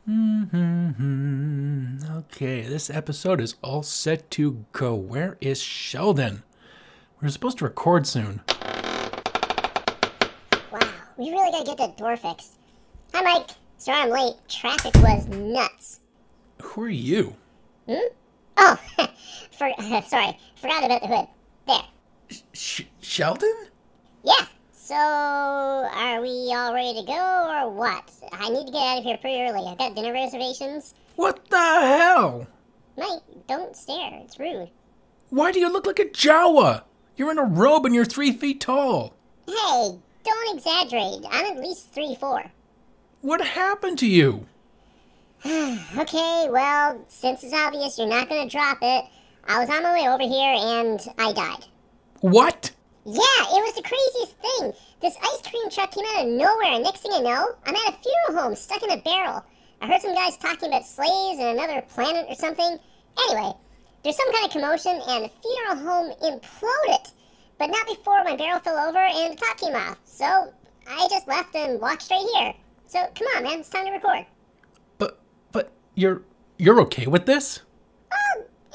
Okay, this episode is all set to go. Where is Sheldon? We're supposed to record soon. Wow, we really gotta get that door fixed. Hi, Mike. Sorry I'm late. Traffic was nuts. Who are you? Oh, sorry. Forgot about the hood. There. Sheldon? Yeah. So, are we all ready to go, or what? I need to get out of here pretty early. I've got dinner reservations. What the hell? Mike, don't stare. It's rude. Why do you look like a Jawa? You're in a robe and you're 3 feet tall. Hey, don't exaggerate. I'm at least 3'4". What happened to you? Okay, well, since it's obvious you're not gonna drop it, I was on my way over here and I died. What? Yeah, it was the craziest thing. This ice cream truck came out of nowhere, and next thing I know, I'm at a funeral home stuck in a barrel. I heard some guys talking about slaves and another planet or something. Anyway, there's some kind of commotion, and the funeral home imploded. But not before my barrel fell over and the top came off. So I just left and walked straight here. So come on, man, it's time to record. But you're okay with this?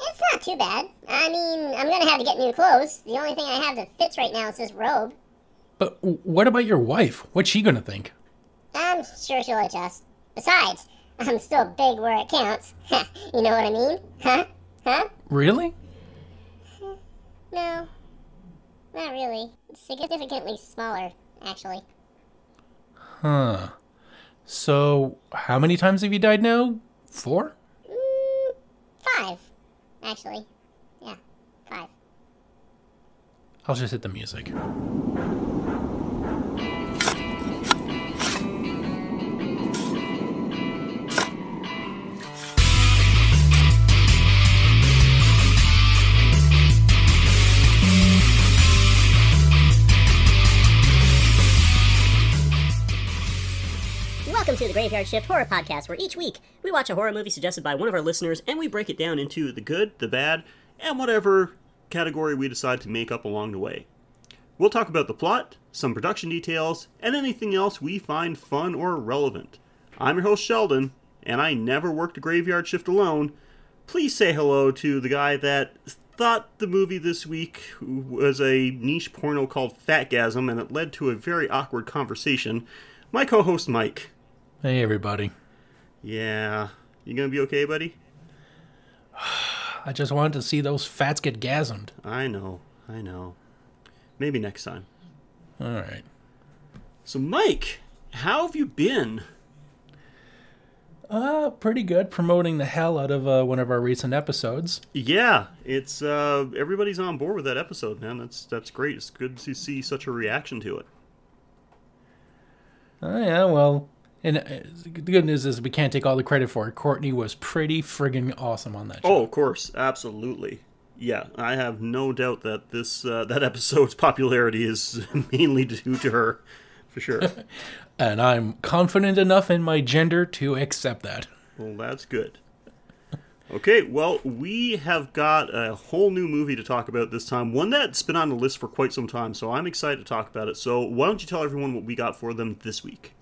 It's not too bad. I mean, I'm gonna have to get new clothes. The only thing I have that fits right now is this robe. But what about your wife? What's she gonna think? I'm sure she'll adjust. Besides, I'm still big where it counts. You know what I mean? Huh? Really? No. Not really. Significantly smaller, actually. Huh. So, how many times have you died now? 4? 5. Actually. Yeah, 5. I'll just hit the music. Welcome to the Graveyard Shift Horror Podcast, where each week we watch a horror movie suggested by one of our listeners and we break it down into the good, the bad, and whatever category we decide to make up along the way. We'll talk about the plot, some production details, and anything else we find fun or relevant. I'm your host Sheldon, and I never worked a graveyard shift alone. Please say hello to the guy that thought the movie this week was a niche porno called Phantasm, and it led to a very awkward conversation. My co-host Mike. Hey, everybody. Yeah. You gonna be okay, buddy? I just wanted to see those fats get gasmed. I know. Maybe next time. All right. So, Mike, how have you been? Pretty good. Promoting the hell out of one of our recent episodes. Yeah, it's everybody's on board with that episode, man. That's great. It's good to see such a reaction to it. Oh, yeah, well, and the good news is we can't take all the credit for it. Courtney was pretty friggin' awesome on that show. Oh, of course. Absolutely. Yeah, I have no doubt that this that episode's popularity is mainly due to her, for sure. And I'm confident enough in my gender to accept that. Well, that's good. Okay, well, we have got a whole new movie to talk about this time. One that's been on the list for quite some time, so I'm excited to talk about it. So why don't you tell everyone what we got for them this week?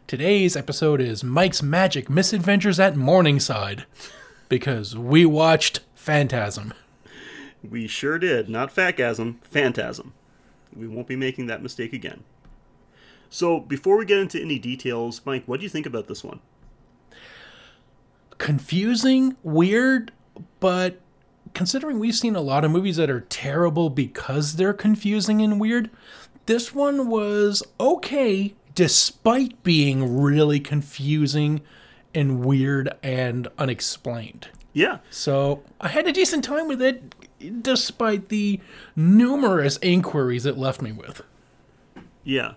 Today's episode is Mike's Magic Misadventures at Morningside. Because we watched Phantasm. We sure did. Not Phantasm, Phantasm. We won't be making that mistake again. So, before we get into any details, Mike, what do you think about this one? Confusing, weird, but considering we've seen a lot of movies that are terrible because they're confusing and weird, this one was okay despite being really confusing and weird and unexplained. Yeah. So I had a decent time with it despite the numerous inquiries it left me with. Yeah.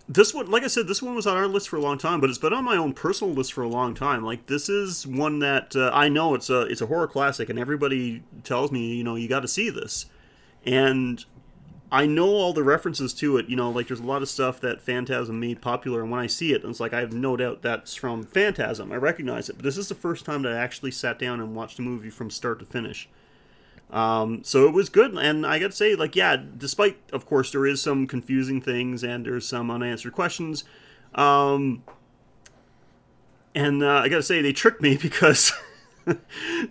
This one, like I said, this one was on our list for a long time, but it's been on my own personal list for a long time. Like, this is one that I know it's a horror classic, and everybody tells me, you got to see this. And I know all the references to it, like there's a lot of stuff that Phantasm made popular, and when I see it, it's like I have no doubt that's from Phantasm. I recognize it, but this is the first time that I actually sat down and watched the movie from start to finish. So it was good, and I gotta say, despite, of course, there is some confusing things, and there's some unanswered questions, And I gotta say, they tricked me because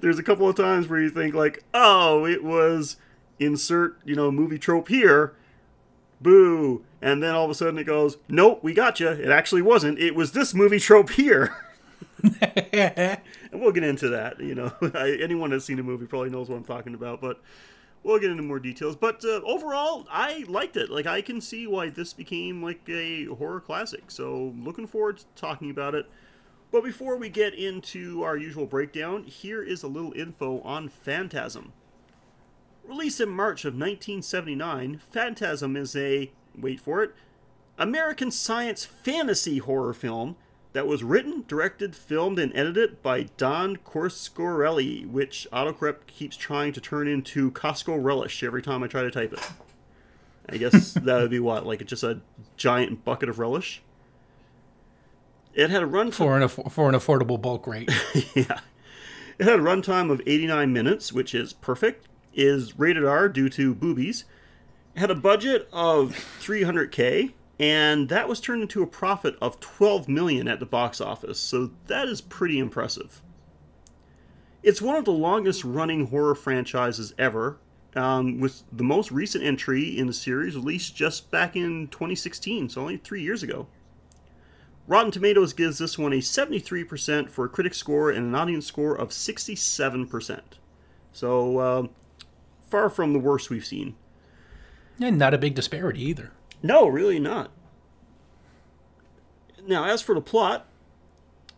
there's a couple of times where you think like, oh, it was insert, movie trope here, boo. And then all of a sudden it goes, nope, we got you. It actually wasn't. It was this movie trope here. And we'll get into that. Anyone that's seen a movie probably knows what I'm talking about, but we'll get into more details. But overall, I liked it. Like, I can see why this became like a horror classic. So looking forward to talking about it. But before we get into our usual breakdown, here is a little info on Phantasm. Released in March of 1979, Phantasm is a, wait for it, American science fantasy horror film that was written, directed, filmed, and edited by Don Coscarelli, which autocorrect keeps trying to turn into Costco Relish every time I try to type it. I guess that would be what, like just a giant bucket of relish? It had a run for an affordable bulk rate. Yeah. It had a runtime of 89 minutes, which is perfect. Is rated R due to boobies. It had a budget of $300K, and that was turned into a profit of $12 million at the box office, so that is pretty impressive. It's one of the longest running horror franchises ever, with the most recent entry in the series released just back in 2016, so only 3 years ago. Rotten Tomatoes gives this one a 73% for a critic score and an audience score of 67%. So, far from the worst we've seen. And not a big disparity either. No, really not. Now, as for the plot,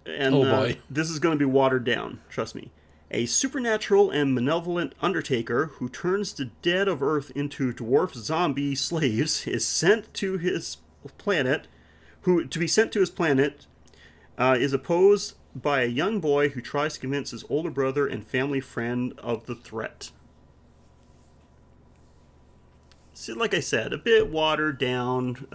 and oh boy. This is going to be watered down, trust me. A supernatural and malevolent undertaker who turns the dead of Earth into dwarf zombie slaves is sent to his planet, is opposed by a young boy who tries to convince his older brother and family friend of the threat. So, like I said, a bit watered down.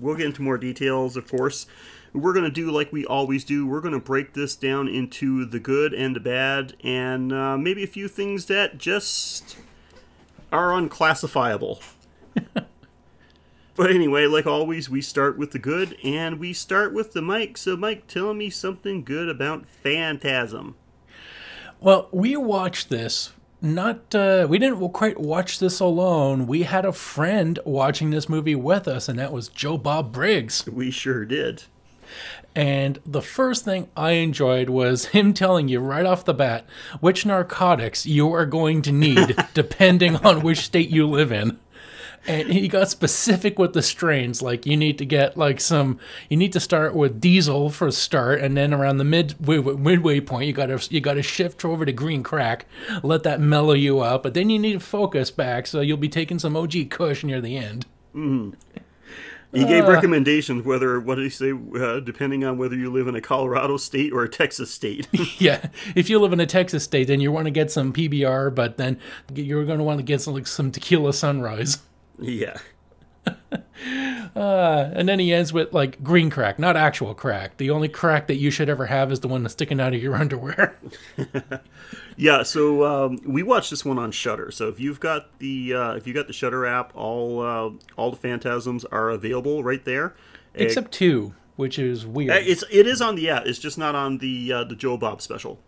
We'll get into more details, of course. We're going to do like we always do. We're going to break this down into the good and the bad, and maybe a few things that just are unclassifiable. But anyway, like always, we start with the good, and we start with the Mike. So, Mike, tell me something good about Phantasm. Well, we watched this. We didn't quite watch this alone. We had a friend watching this movie with us, and that was Joe Bob Briggs. We sure did. And the first thing I enjoyed was him telling you right off the bat which narcotics you are going to need depending on which state you live in. And he got specific with the strains. Like, you need to get you need to start with diesel for a start, and then around the midway point, you gotta shift over to green crack, let that mellow you up, but then you need to focus back, so you'll be taking some OG Kush near the end. Mm. He gave recommendations, what did he say, depending on whether you live in a Colorado state or a Texas state. Yeah, if you live in a Texas state, then you want to get some PBR, but then you're going to want to get some Tequila Sunrise. Yeah. And then he ends with, like, green crack, not actual crack. The only crack that you should ever have is the one that's sticking out of your underwear. Yeah, so we watched this one on Shudder. So if you've got the Shudder app, all the Phantasms are available right there. Except 2, which is weird. It is on the app. It's just not on the Joe Bob special.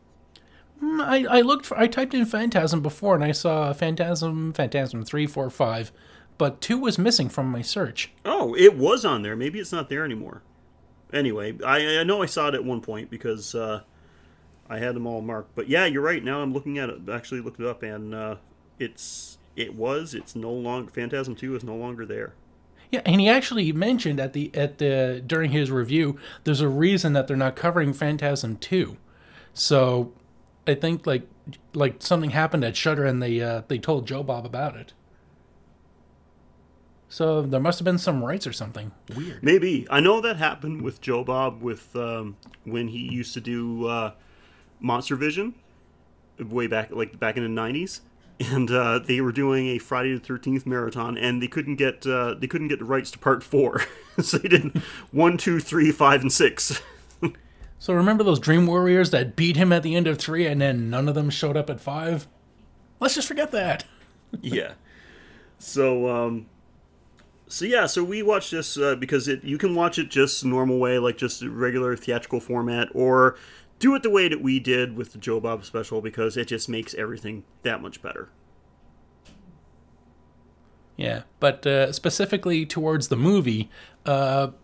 I typed in Phantasm before, and I saw Phantasm 3, 4, 5. But 2 was missing from my search. Oh, it was on there. Maybe it's not there anymore. Anyway, I know I saw it at one point because I had them all marked. But yeah, you're right. Now I'm looking at it. Actually looked it up, and it's no longer, Phantasm 2 is no longer there. Yeah, and he actually mentioned during his review, there's a reason that they're not covering Phantasm 2. So I think like something happened at Shudder, and they told Joe Bob about it. So there must have been some rights or something. Weird. Maybe. I know that happened with Joe Bob with when he used to do Monster Vision way back in the 90s. And they were doing a Friday the 13th marathon, and they couldn't get the rights to part 4. So they did 1, 2, 3, 5, and 6. So remember those Dream Warriors that beat him at the end of 3, and then none of them showed up at 5? Let's just forget that. Yeah. So So yeah, so we watched this because you can watch it just normal way, like just a regular theatrical format, or do it the way that we did with the Joe Bob special because it just makes everything that much better. Yeah, but specifically towards the movie, the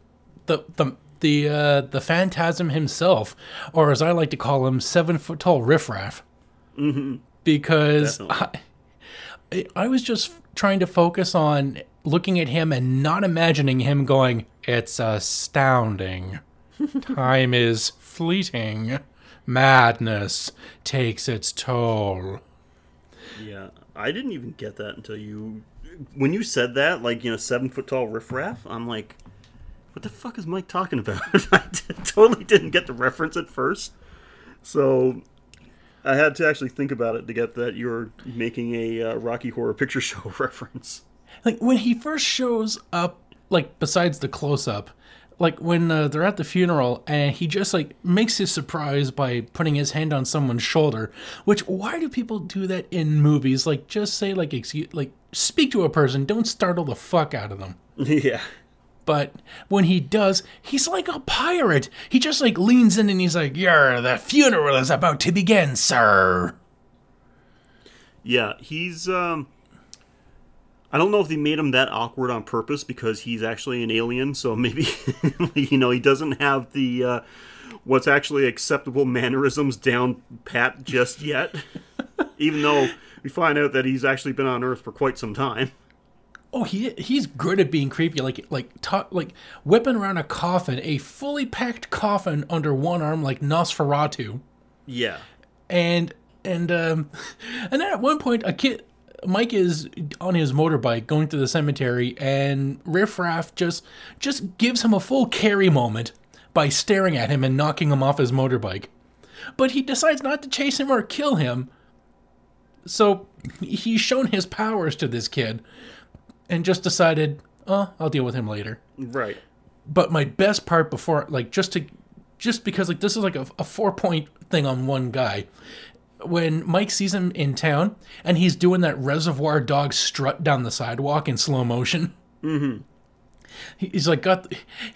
Phantasm himself, or as I like to call him, 7-foot tall riffraff. Mm-hmm. Because I was just trying to focus on looking at him and not imagining him going, "It's astounding. Time is fleeting. Madness takes its toll." Yeah, I didn't even get that until when you said that, like, 7-foot tall riffraff, I'm like, what the fuck is Mike talking about? I totally didn't get the reference at first. So I had to actually think about it to get that you were making a Rocky Horror Picture Show reference. Like, when he first shows up, like, besides the close-up, like, when they're at the funeral, and he just, like, makes his surprise by putting his hand on someone's shoulder, which, why do people do that in movies? Like, just say, like, speak to a person, don't startle the fuck out of them. Yeah. But when he does, he's like a pirate. He just, like, leans in and he's like, the funeral is about to begin, sir." Yeah, he's, I don't know if they made him that awkward on purpose because he's actually an alien, so maybe, he doesn't have the, what's actually acceptable mannerisms down pat just yet. Even though we find out that he's actually been on Earth for quite some time. Oh, he's good at being creepy, like whipping around a coffin, a fully packed coffin under one arm like Nosferatu. Yeah. And then at one point, Mike is on his motorbike going through the cemetery, and Riff Raff just gives him a full Carrie moment by staring at him and knocking him off his motorbike. But he decides not to chase him or kill him. So he's shown his powers to this kid and just decided, I'll deal with him later. Right. But my best part before, like, just because, like, this is like a 4-point thing on one guy. When Mike sees him in town and he's doing that Reservoir Dog strut down the sidewalk in slow motion. Mm-hmm. He's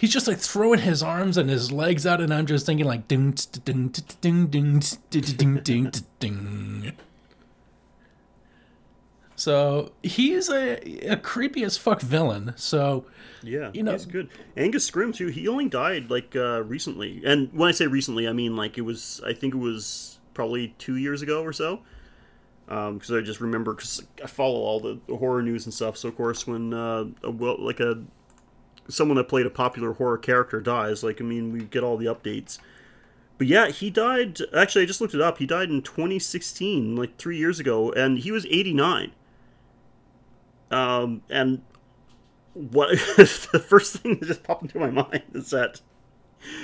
just like throwing his arms and his legs out, and I'm just thinking like ding ding ding ding ding ding ding. So he's a creepy as fuck villain. So yeah, he's good. Angus Scrimm too. He only died like recently, and when I say recently, I mean like I think it was probably 2 years ago or so. Because I just remember, because I follow all the horror news and stuff. So of course, when someone that played a popular horror character dies, like, I mean, we get all the updates. But yeah, he died. Actually, I just looked it up. He died in 2016, like 3 years ago, and he was 89. And what the first thing that just popped into my mind is that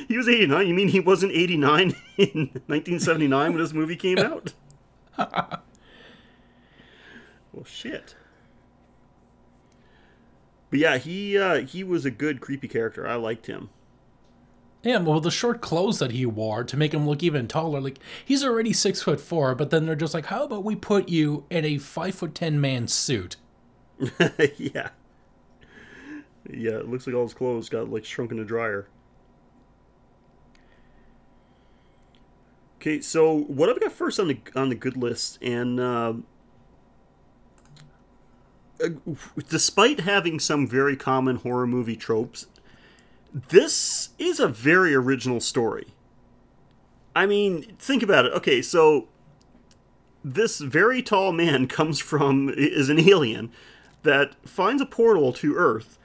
he was 89. You mean he wasn't 89 in 1979 when this movie came out? Well, shit. But yeah, he was a good creepy character. I liked him. Yeah, well, the short clothes that he wore to make him look even taller, like, he's already 6'4", but then they're just like, how about we put you in a 5'10" man suit? Yeah. Yeah, it looks like all his clothes got, like, shrunk in a dryer. Okay, so what I've got first on the good list, and despite having some very common horror movie tropes, this is a very original story. I mean, think about it. Okay, so this very tall man is an alien that finds a portal to Earth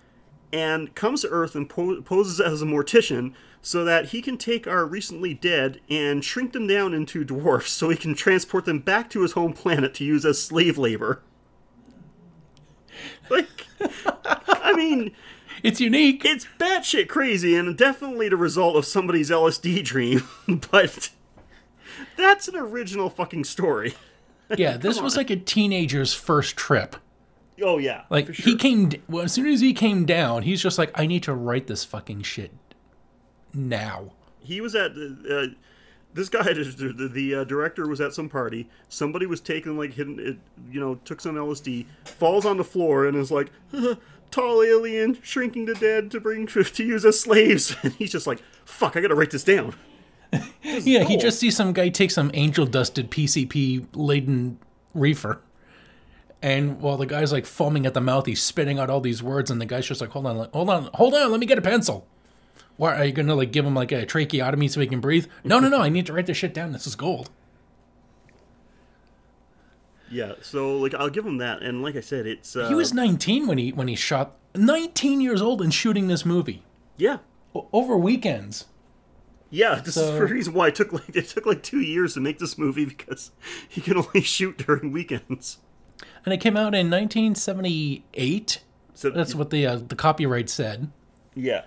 and comes to Earth and poses as a mortician so that he can take our recently dead and shrink them down into dwarfs so he can transport them back to his home planet to use as slave labor. Like, I mean, it's unique. It's batshit crazy and definitely the result of somebody's LSD dream, but that's an original fucking story. Yeah, this was like a teenager's first trip. Oh, yeah. Like, for sure. As soon as he came down, he's just like, I need to write this fucking shit now. He was at, this guy, the director was at some party. Somebody was taking, like, took some LSD, falls on the floor and is like, tall alien shrinking the dead to use as slaves. And he's just like, fuck, I gotta write this down. Yeah, he just sees some guy take some angel-dusted PCP-laden reefer. And while the guy's like foaming at the mouth, he's spitting out all these words, and the guy's just like, hold on, let me get a pencil. Why, are you going to like give him like a tracheotomy so he can breathe? No, I need to write this shit down. This is gold. Yeah, so like I'll give him that, and like I said, it's he was 19 when he shot. 19 years old and shooting this movie. Yeah, over weekends. Yeah, this is the reason why it took like 2 years to make this movie, because he can only shoot during weekends. And it came out in 1978. That's what the copyright said. Yeah,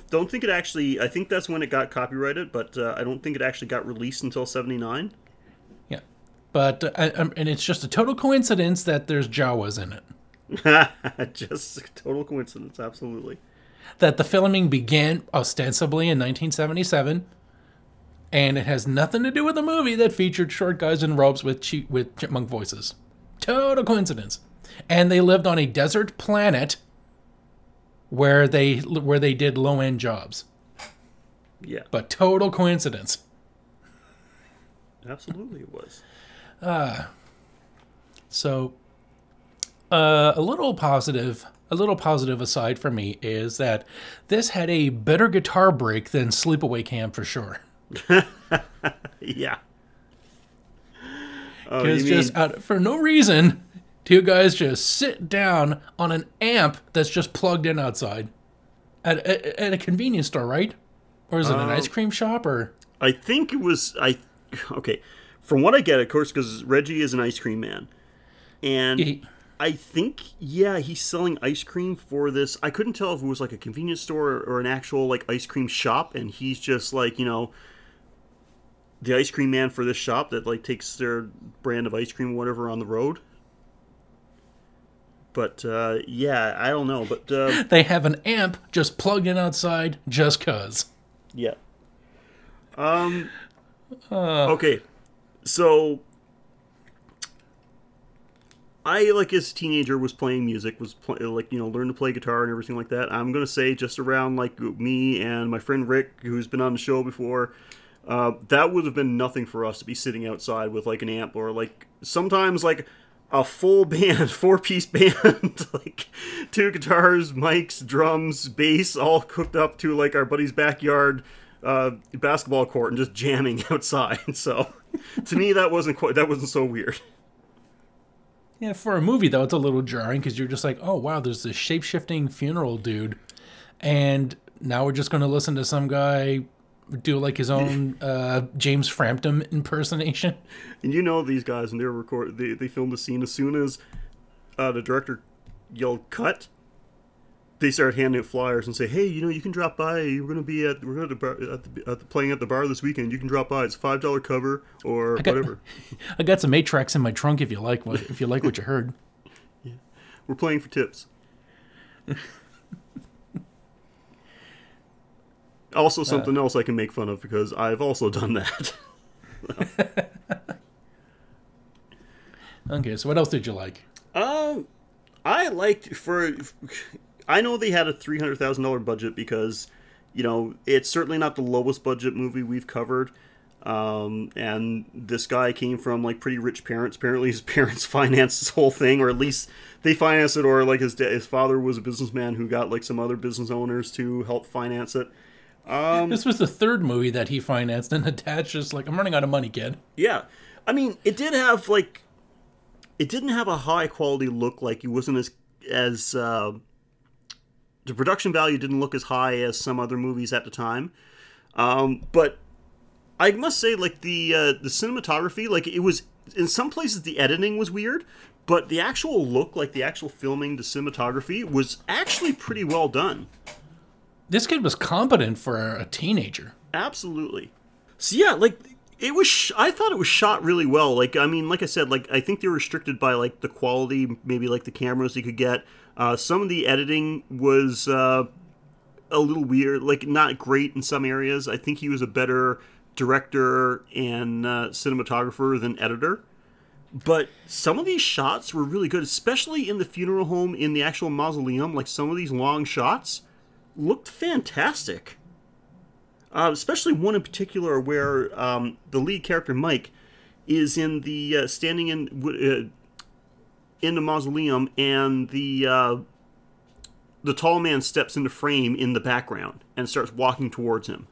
don't think it actually. I think that's when it got copyrighted, but I don't think it actually got released until 79. Yeah, but and it's just a total coincidence that there's Jawas in it. Just a total coincidence, absolutely. That the filming began ostensibly in 1977, and it has nothing to do with a movie that featured short guys in robes with chipmunk voices. Total coincidence. And they lived on a desert planet where they did low-end jobs. Yeah. But total coincidence. Absolutely it was. So a little positive aside for me is that this had a better guitar break than Sleepaway Camp for sure. Yeah. Because just for no reason, two guys just sit down on an amp that's just plugged in outside at a convenience store, right? Or is it an ice cream shop? Or I think it was okay. From what I get, of course, because Reggie is an ice cream man, and I think he's selling ice cream for this. I couldn't tell if it was like a convenience store or an actual like ice cream shop, and he's just like the ice cream man for this shop that like takes their brand of ice cream or whatever on the road. But I don't know. But they have an amp just plugged in outside just cause. Yeah. Okay. So I, like, as a teenager, was playing music, learned to play guitar and everything like that. I'm going to say just around, like, me and my friend Rick, who's been on the show before, that would have been nothing for us to be sitting outside with, like, an amp or, like, sometimes, like, a full band, 4-piece band, like, 2 guitars, mics, drums, bass, all cooked up to, like, our buddy's backyard basketball court and just jamming outside. So, to me, that wasn't so weird. Yeah, for a movie, though, it's a little jarring because you're just like, oh, wow, there's this shape-shifting funeral dude. And now we're just going to listen to some guy do, like, his own James Frampton impersonation. And these guys, and they filmed the scene as soon as the director yelled, cut, they started handing out flyers and say, hey, you can drop by. We're going to be playing at the bar this weekend. You can drop by. It's a $5 cover or whatever. I got some Matrix in my trunk if you like what you heard. Yeah. We're playing for tips. Also, something else I can make fun of because I've also done that. Okay, so what else did you like? I liked I know they had a $300,000 budget because, it's certainly not the lowest budget movie we've covered. And this guy came from, like, pretty rich parents. Apparently his parents financed this whole thing, or at least they financed it, or, like, his father was a businessman who got, like, some other business owners to help finance it. This was the third movie that he financed, and the dad's just like, I'm running out of money, kid. Yeah. I mean, it did have, like, it didn't have a high quality look. Like, it wasn't as the production value didn't look as high as some other movies at the time. But I must say, like, the cinematography, like, it was, in some places the editing was weird, but the actual look, like the actual filming, the cinematography was actually pretty well done. This kid was competent for a teenager. Absolutely. So yeah, like, it was, I thought it was shot really well. Like, I mean, like I said, like, I think they were restricted by, like, the quality, maybe, like, the cameras they could get. Some of the editing was a little weird, like, not great in some areas. I think he was a better director and cinematographer than editor. But some of these shots were really good, especially in the funeral home, in the actual mausoleum. Like, some of these long shots looked fantastic. Especially one in particular where the lead character, Mike, is in the standing in the mausoleum, and the tall man steps into frame in the background and starts walking towards him.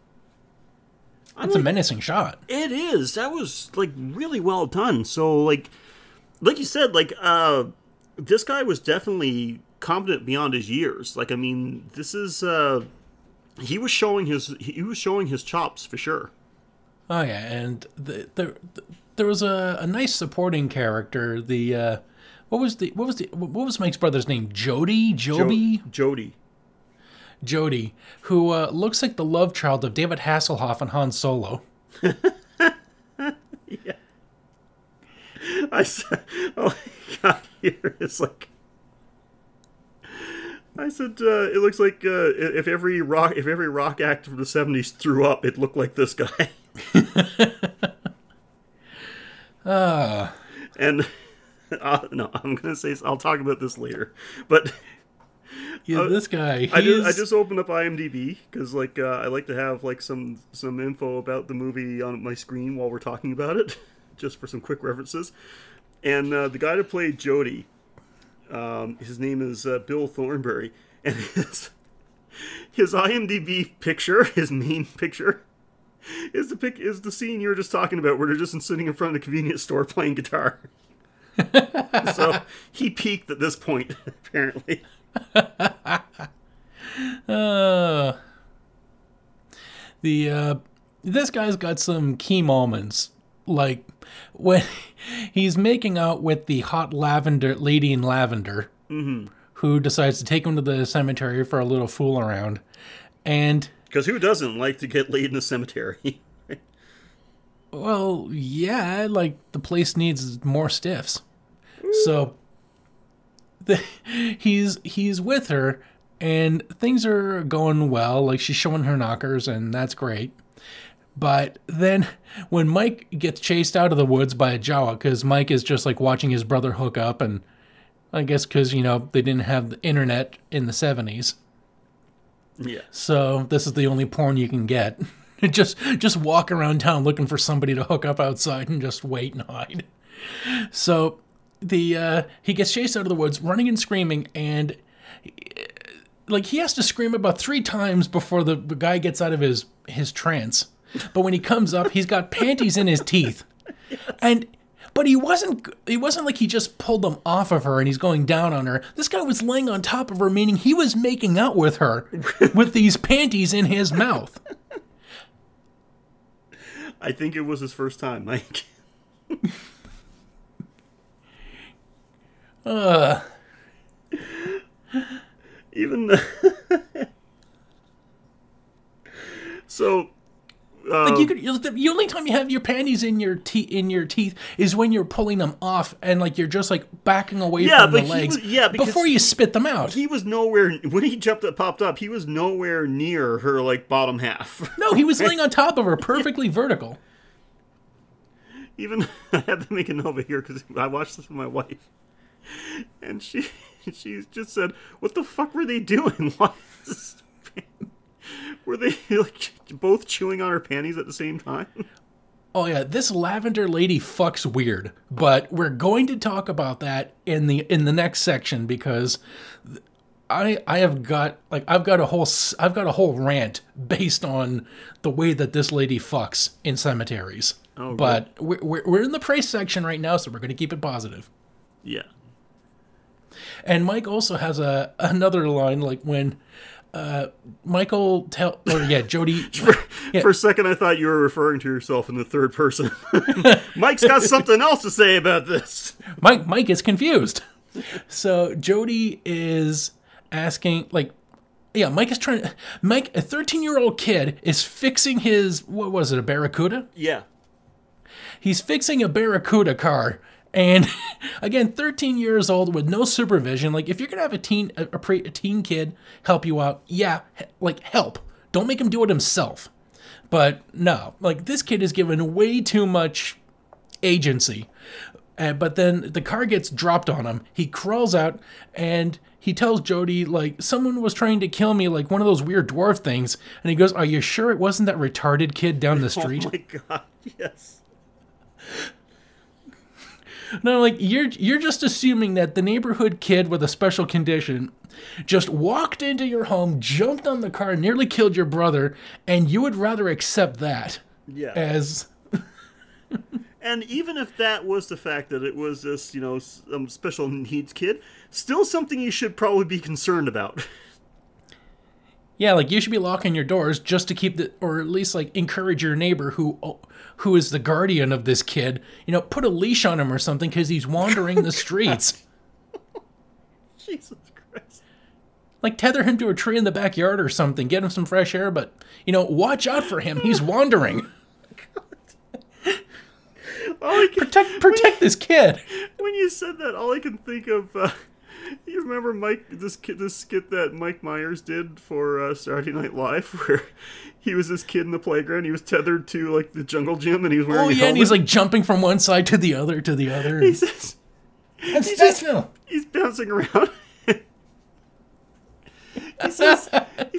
That's a menacing shot. It is. That was, like, really well done. So, like you said, like, this guy was definitely competent beyond his years. Like, I mean, this is he was showing his chops for sure. Oh yeah, and there was a nice supporting character. What was Mike's brother's name? Jody? Jody, who looks like the love child of David Hasselhoff and Han Solo. Yeah. I said, oh my God, here it's like, I said, it looks like if every rock actor from the 70s threw up, it looked like this guy. And no, I'm gonna say I'll talk about this later, but. Yeah, this guy. I just opened up IMDb because, like, I like to have like some info about the movie on my screen while we're talking about it, just for some quick references. And the guy that played Jody, his name is Bill Thornberry, and his IMDb picture, his main picture, is the scene you were just talking about, where they're just sitting in front of the convenience store playing guitar. So he peaked at this point, apparently. This guy's got some key moments, like when he's making out with the hot lady in lavender, who decides to take him to the cemetery for a little fool around, and because who doesn't like to get laid in the cemetery? Well, yeah, like the place needs more stiffs. Ooh. So he's with her, and things are going well. Like, she's showing her knockers, and that's great. But then when Mike gets chased out of the woods by a Jawa, because Mike is just like watching his brother hook up, and I guess because, you know, they didn't have the internet in the 70s. Yeah. So this is the only porn you can get. just walk around town looking for somebody to hook up outside and just wait and hide. So he gets chased out of the woods, running and screaming, and like he has to scream about 3 times before the guy gets out of his trance. But when he comes up, he's got panties in his teeth. Yes. But it wasn't like he just pulled them off of her and he's going down on her. This guy was laying on top of her, meaning he was making out with her with these panties in his mouth. I think it was his first time, Mike. Even so, like the only time you have your panties in your teeth is when you're pulling them off, and like you're just like backing away from the legs. Before you spit them out. He was nowhere when he popped up. He was nowhere near her like bottom half. No, he was laying on top of her, perfectly vertical. Even I had to make a note over here because I watched this with my wife, and she just said, "What the fuck were they doing? Why is this?" Were they like both chewing on her panties at the same time? Oh yeah, this lavender lady fucks weird, but we're going to talk about that in the next section because I've got a whole rant based on the way that this lady fucks in cemeteries. Oh, but we're in the praise section right now, so we're going to keep it positive. Yeah. And Mike also has another line, like when Jody. For a second, I thought you were referring to yourself in the third person. Mike's got something else to say about this. Mike is confused. So Jody is asking, like, yeah, Mike, a 13-year-old kid, is fixing his, what was it, a Barracuda? Yeah. He's fixing a Barracuda car. And again, 13 years old with no supervision. Like, if you're gonna have a teen kid help you out, yeah, like, help. Don't make him do it himself. But no, like, this kid is given way too much agency. But then the car gets dropped on him. He crawls out, and he tells Jody, like, someone was trying to kill me, like one of those weird dwarf things. And he goes, are you sure it wasn't that retarded kid down the street? Oh my god, yes. No, like, you're just assuming that the neighborhood kid with a special condition just walked into your home, jumped on the car, nearly killed your brother, and you would rather accept that as... And even if that was the fact that it was this, special needs kid, still something you should probably be concerned about. Yeah, like, you should be locking your doors just to keep or at least, like, encourage your neighbor who is the guardian of this kid, put a leash on him or something because he's wandering the streets. Jesus Christ. Like, tether him to a tree in the backyard or something, get him some fresh air, but, watch out for him. He's wandering. Protect this kid. When you said that, all I can think of, you remember this skit that Mike Myers did for Saturday Night Live, where he was this kid in the playground, he was tethered to, like, the jungle gym, and he was wearing a helmet. And he's, like, jumping from one side to the other, He says... He's bouncing around. He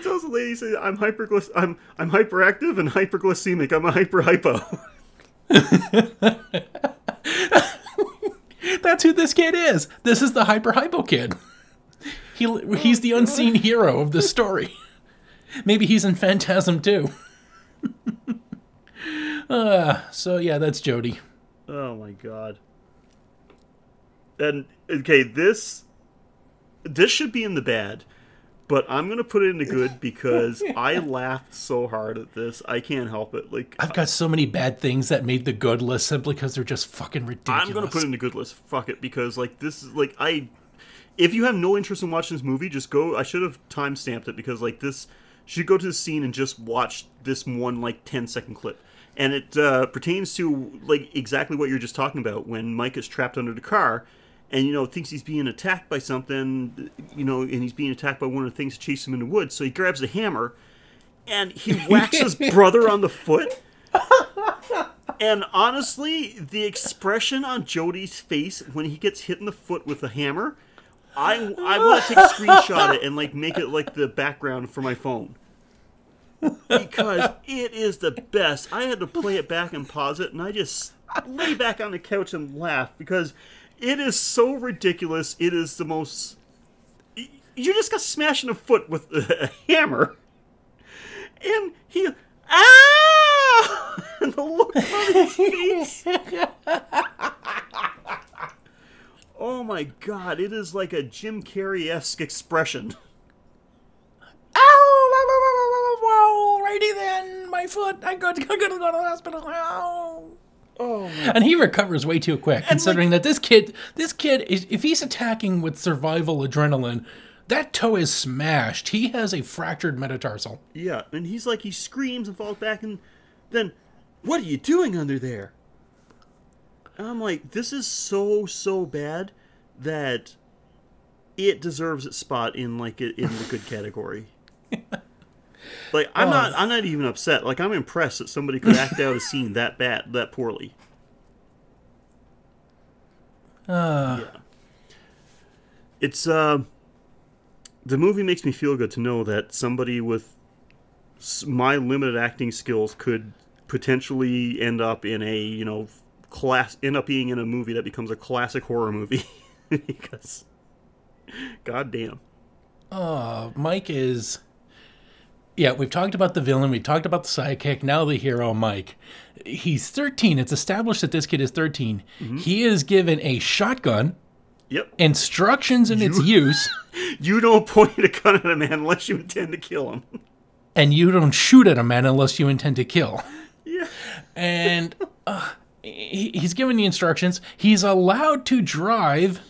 tells the lady, he says, I'm hyperactive and hyperglycemic. I'm a hypo. That's who this kid is. This is the hypo kid. He's the unseen hero of the story. Maybe he's in Phantasm too. So yeah, that's Jody. Oh my god. And okay, this should be in the bad, but I'm gonna put it in the good because I laughed so hard at this. I can't help it. Like, I've got so many bad things that made the good list simply because they're just fucking ridiculous. I'm gonna put it in the good list. Fuck it, because like this is like if you have no interest in watching this movie, just go. I should have time-stamped it because like this should go to the scene and just watch this one like 10-second clip. And it pertains to like exactly what you're just talking about when Mike is trapped under the car and, thinks he's being attacked by something, and he's being attacked by one of the things that chase him in the woods. So he grabs a hammer and he whacks his brother on the foot. And honestly, the expression on Jody's face when he gets hit in the foot with a hammer, I want to take a screenshot of it and like make it like the background for my phone. Because it is the best. I had to play it back and pause it, and I just lay back on the couch and laugh because it is so ridiculous. It is the most... You just got smashed in the foot with a hammer, and he... Ah! And the look on his face. Oh my god, it is like a Jim Carrey-esque expression. Ow! Righty then, my foot. I'm going to go to the hospital. Ow! Oh, and he recovers way too quick, considering that this kid, if he's attacking with survival adrenaline, that toe is smashed. He has a fractured metatarsal. Yeah, and he screams and falls back, and then, what are you doing under there? And I'm like, this is so bad that it deserves its spot in in the good category. Like, I'm not even upset. Like, I'm impressed that somebody could act out a scene that bad, that poorly. Yeah. It's, the movie makes me feel good to know that somebody with my limited acting skills could potentially end up in a, end up being in a movie that becomes a classic horror movie. Because, goddamn. Mike is... Yeah, we've talked about the villain, we've talked about the sidekick, now the hero, Mike. He's 13. It's established that this kid is 13. Mm-hmm. He is given a shotgun. Yep. Instructions in its use. You don't point a gun at a man unless you intend to kill him. And you don't shoot at a man unless you intend to kill. Yeah. And he's given the instructions. He's allowed to drive.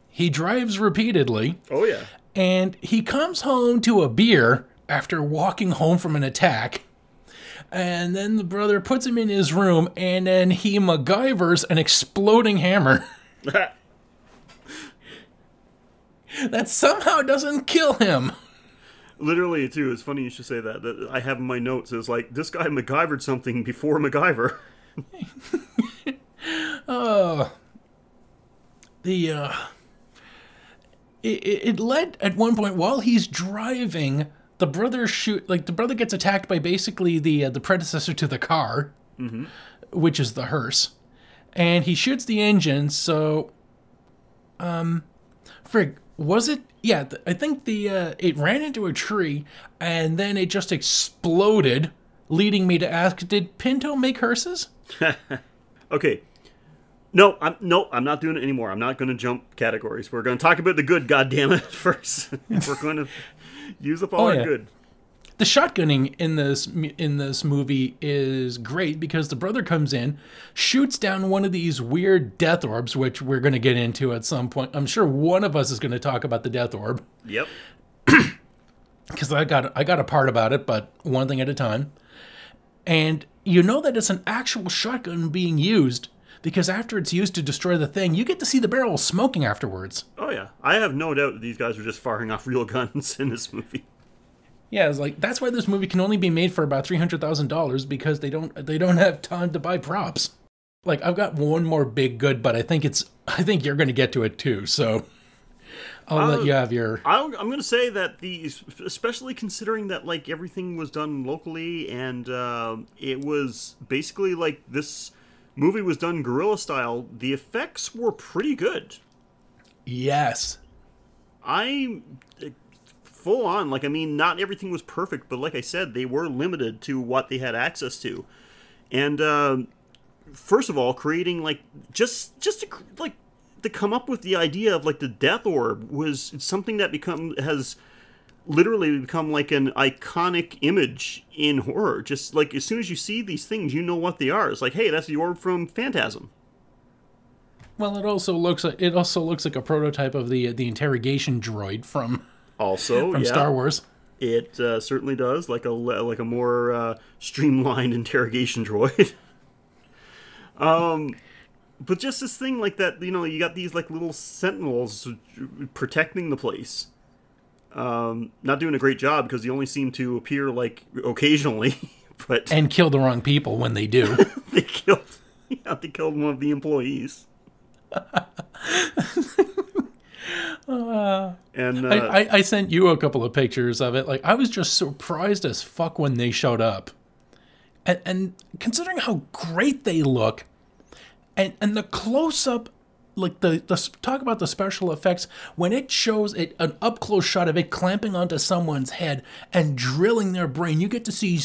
He drives repeatedly. Oh, yeah. And he comes home to a beer after walking home from an attack. And then the brother puts him in his room, and then he MacGyvers an exploding hammer. That somehow doesn't kill him. Literally, too, it's funny you should say that. That I have in my notes is like, this guy MacGyvered something before MacGyver. Oh. the it led at one point while he's driving, the brother gets attacked by basically the predecessor to the car, which is the hearse, and he shoots the engine. So, was it? Yeah, I think it ran into a tree and then it just exploded, leading me to ask, did Pinto make hearses? Okay. No, I'm not doing it anymore. I'm not going to jump categories. We're going to talk about the good, goddammit, first. We're going to use up all our good. The shotgunning in this movie is great because the brother comes in, shoots down one of these weird death orbs, which we're going to get into at some point. I'm sure one of us is going to talk about the death orb. Yep. Because I got a part about it, but one thing at a time. And you know that it's an actual shotgun being used because after it's used to destroy the thing, you get to see the barrel smoking afterwards. Oh yeah, I have no doubt that these guys were just firing off real guns in this movie. Yeah, it's like that's why this movie can only be made for about $300,000 because they don't have time to buy props. Like I've got one more big good, but I think you're going to get to it too. So I'll let you have your. I'm going to say that especially considering that like everything was done locally and it was basically like this movie was done guerrilla style. The effects were pretty good. Yes. Full on, like, I mean, not everything was perfect, but like I said, they were limited to what they had access to. And, first of all, creating, like, just to come up with the idea of, like, the death orb was something that has literally become, like, an iconic image in horror. Just, like, as soon as you see these things, you know what they are. It's like, hey, that's the orb from Phantasm. Well, it also looks like a prototype of the interrogation droid from Star Wars. It certainly does, like a more streamlined interrogation droid. But just this thing like that, you know, you got these like little sentinels protecting the place. Not doing a great job because they only seem to appear like occasionally, and kill the wrong people when they do. They killed one of the employees. I sent you a couple of pictures of it. Like I was just surprised as fuck when they showed up, and considering how great they look, and the close up, like the talk about the special effects when it shows it an up close shot of it clamping onto someone's head and drilling their brain. You get to see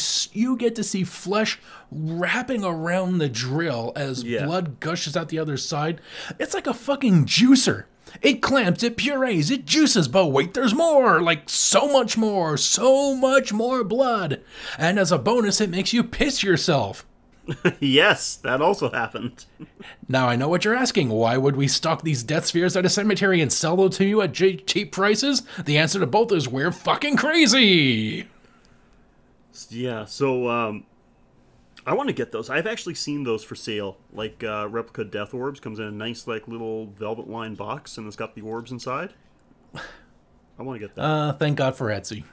flesh wrapping around the drill as blood gushes out the other side. It's like a fucking juicer. It clamps, it purees, it juices, but wait, there's more! Like, so much more blood! And as a bonus, it makes you piss yourself. Yes, that also happened. Now, I know what you're asking. Why would we stock these death spheres at a cemetery and sell them to you at cheap prices? The answer to both is we're fucking crazy! Yeah, so, I want to get those. I've actually seen those for sale. Like, replica death orbs. Comes in a nice, like, little velvet-lined box, and it's got the orbs inside. I want to get that. Thank God for Etsy.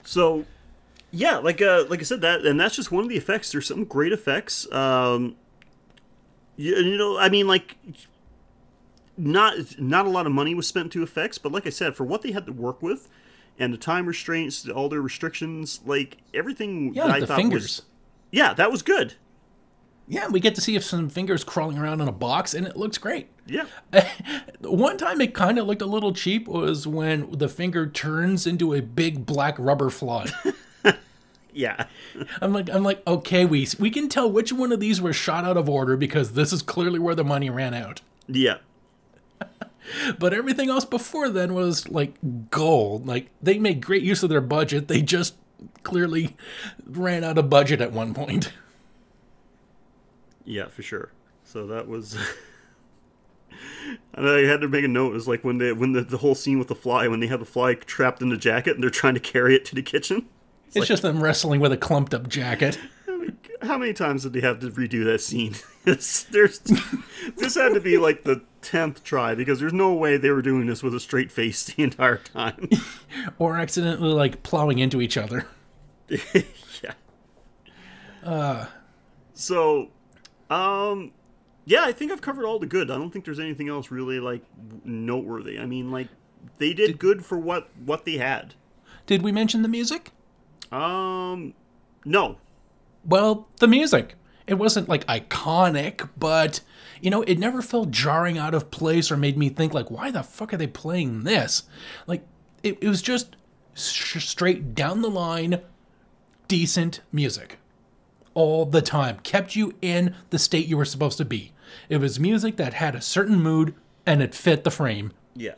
So, yeah, like I said, that's just one of the effects. There's some great effects. You know, I mean, like, not a lot of money was spent to effects, but like I said, for what they had to work with, and the time restraints, all their restrictions, like, everything that I thought fingers. was... Yeah, that was good. Yeah, we get to see some fingers crawling around in a box, and it looks great. Yeah. One time it kind of looked a little cheap was when the finger turns into a big black rubber fly. Yeah. I'm like, okay, we can tell which one of these were shot out of order because this is clearly where the money ran out. Yeah. But everything else before then was like gold. Like they made great use of their budget. They just clearly ran out of budget at one point. Yeah, for sure. So that was... And I had to make a note. It was like when the whole scene with the fly, when they have the fly trapped in the jacket and they're trying to carry it to the kitchen. It's like, just them wrestling with a clumped up jacket. How many times did they have to redo that scene? This had to be like the 10th try because there's no way they were doing this with a straight face the entire time. Or accidentally like plowing into each other. Yeah. So, Yeah, I think I've covered all the good. I don't think there's anything else really, like, noteworthy. I mean, like, they did good for what they had. Did we mention the music? No. Well, the music. It wasn't, like, iconic, but, you know, it never felt jarring out of place or made me think, like, why the fuck are they playing this? Like, it was just straight down the line, decent music. All the time. Kept you in the state you were supposed to be. It was music that had a certain mood, and it fit the frame. Yeah.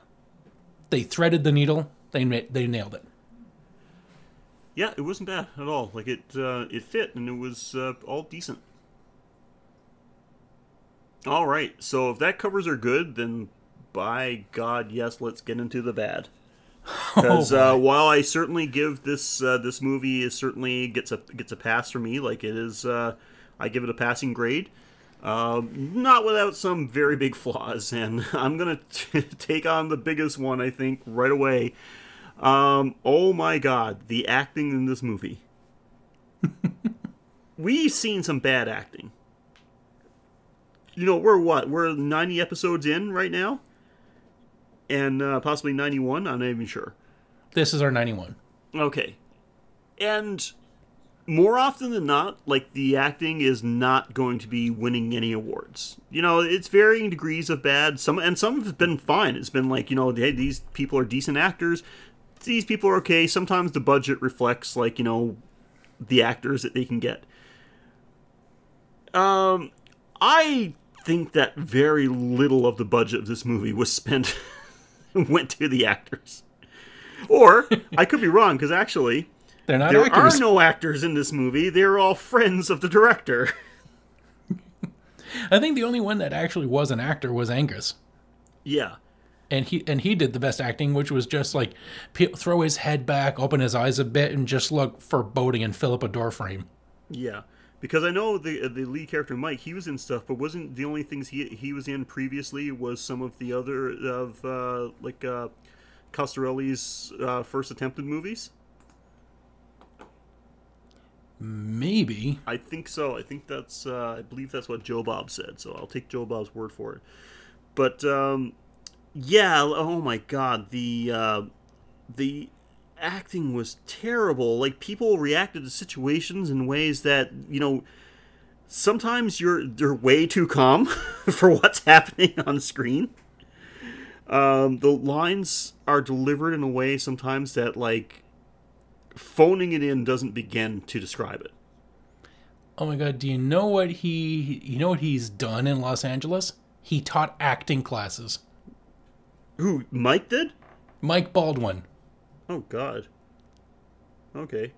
They threaded the needle. They nailed it. Yeah, it wasn't bad at all. Like, it fit, and it was all decent. All right, so if that covers our good, then by God, yes, let's get into the bad. Because while I certainly give this movie is certainly gets a pass for me, like it is, I give it a passing grade. Not without some very big flaws, and I'm gonna take on the biggest one, I think, right away. Oh my God, the acting in this movie. We've seen some bad acting. You know, we're 90 episodes in right now, and possibly 91. I'm not even sure. This is our 91. Okay, and more often than not, like, the acting is not going to be winning any awards. You know, it's varying degrees of bad. Some have been fine. It's been like, you know, hey, these people are decent actors. These people are okay. Sometimes the budget reflects, like, you know, the actors that they can get. I think that very little of the budget of this movie was spent went to the actors. Or I could be wrong, because actually They're not there actors. are no actors in this movie. They're all friends of the director. I think the only one that actually was an actor was Angus. Yeah. And he did the best acting, which was just like throw his head back, open his eyes a bit, and just look foreboding and fill up a door frame. Yeah. Because I know the lead character Mike, he was in stuff, but wasn't the only things he was in previously was some of the other Costarelli's first attempted movies? Maybe. I think so. I think that's I believe that's what Joe Bob said, so I'll take Joe Bob's word for it. But yeah, oh my God, the acting was terrible. Like, people reacted to situations in ways that, you know, sometimes they're way too calm for what's happening on screen. The lines are delivered in a way sometimes that, like, phoning it in doesn't begin to describe it. Oh my God, do you know what he's done in Los Angeles? He taught acting classes. Who, Mike did? Mike Baldwin. Oh God. Okay.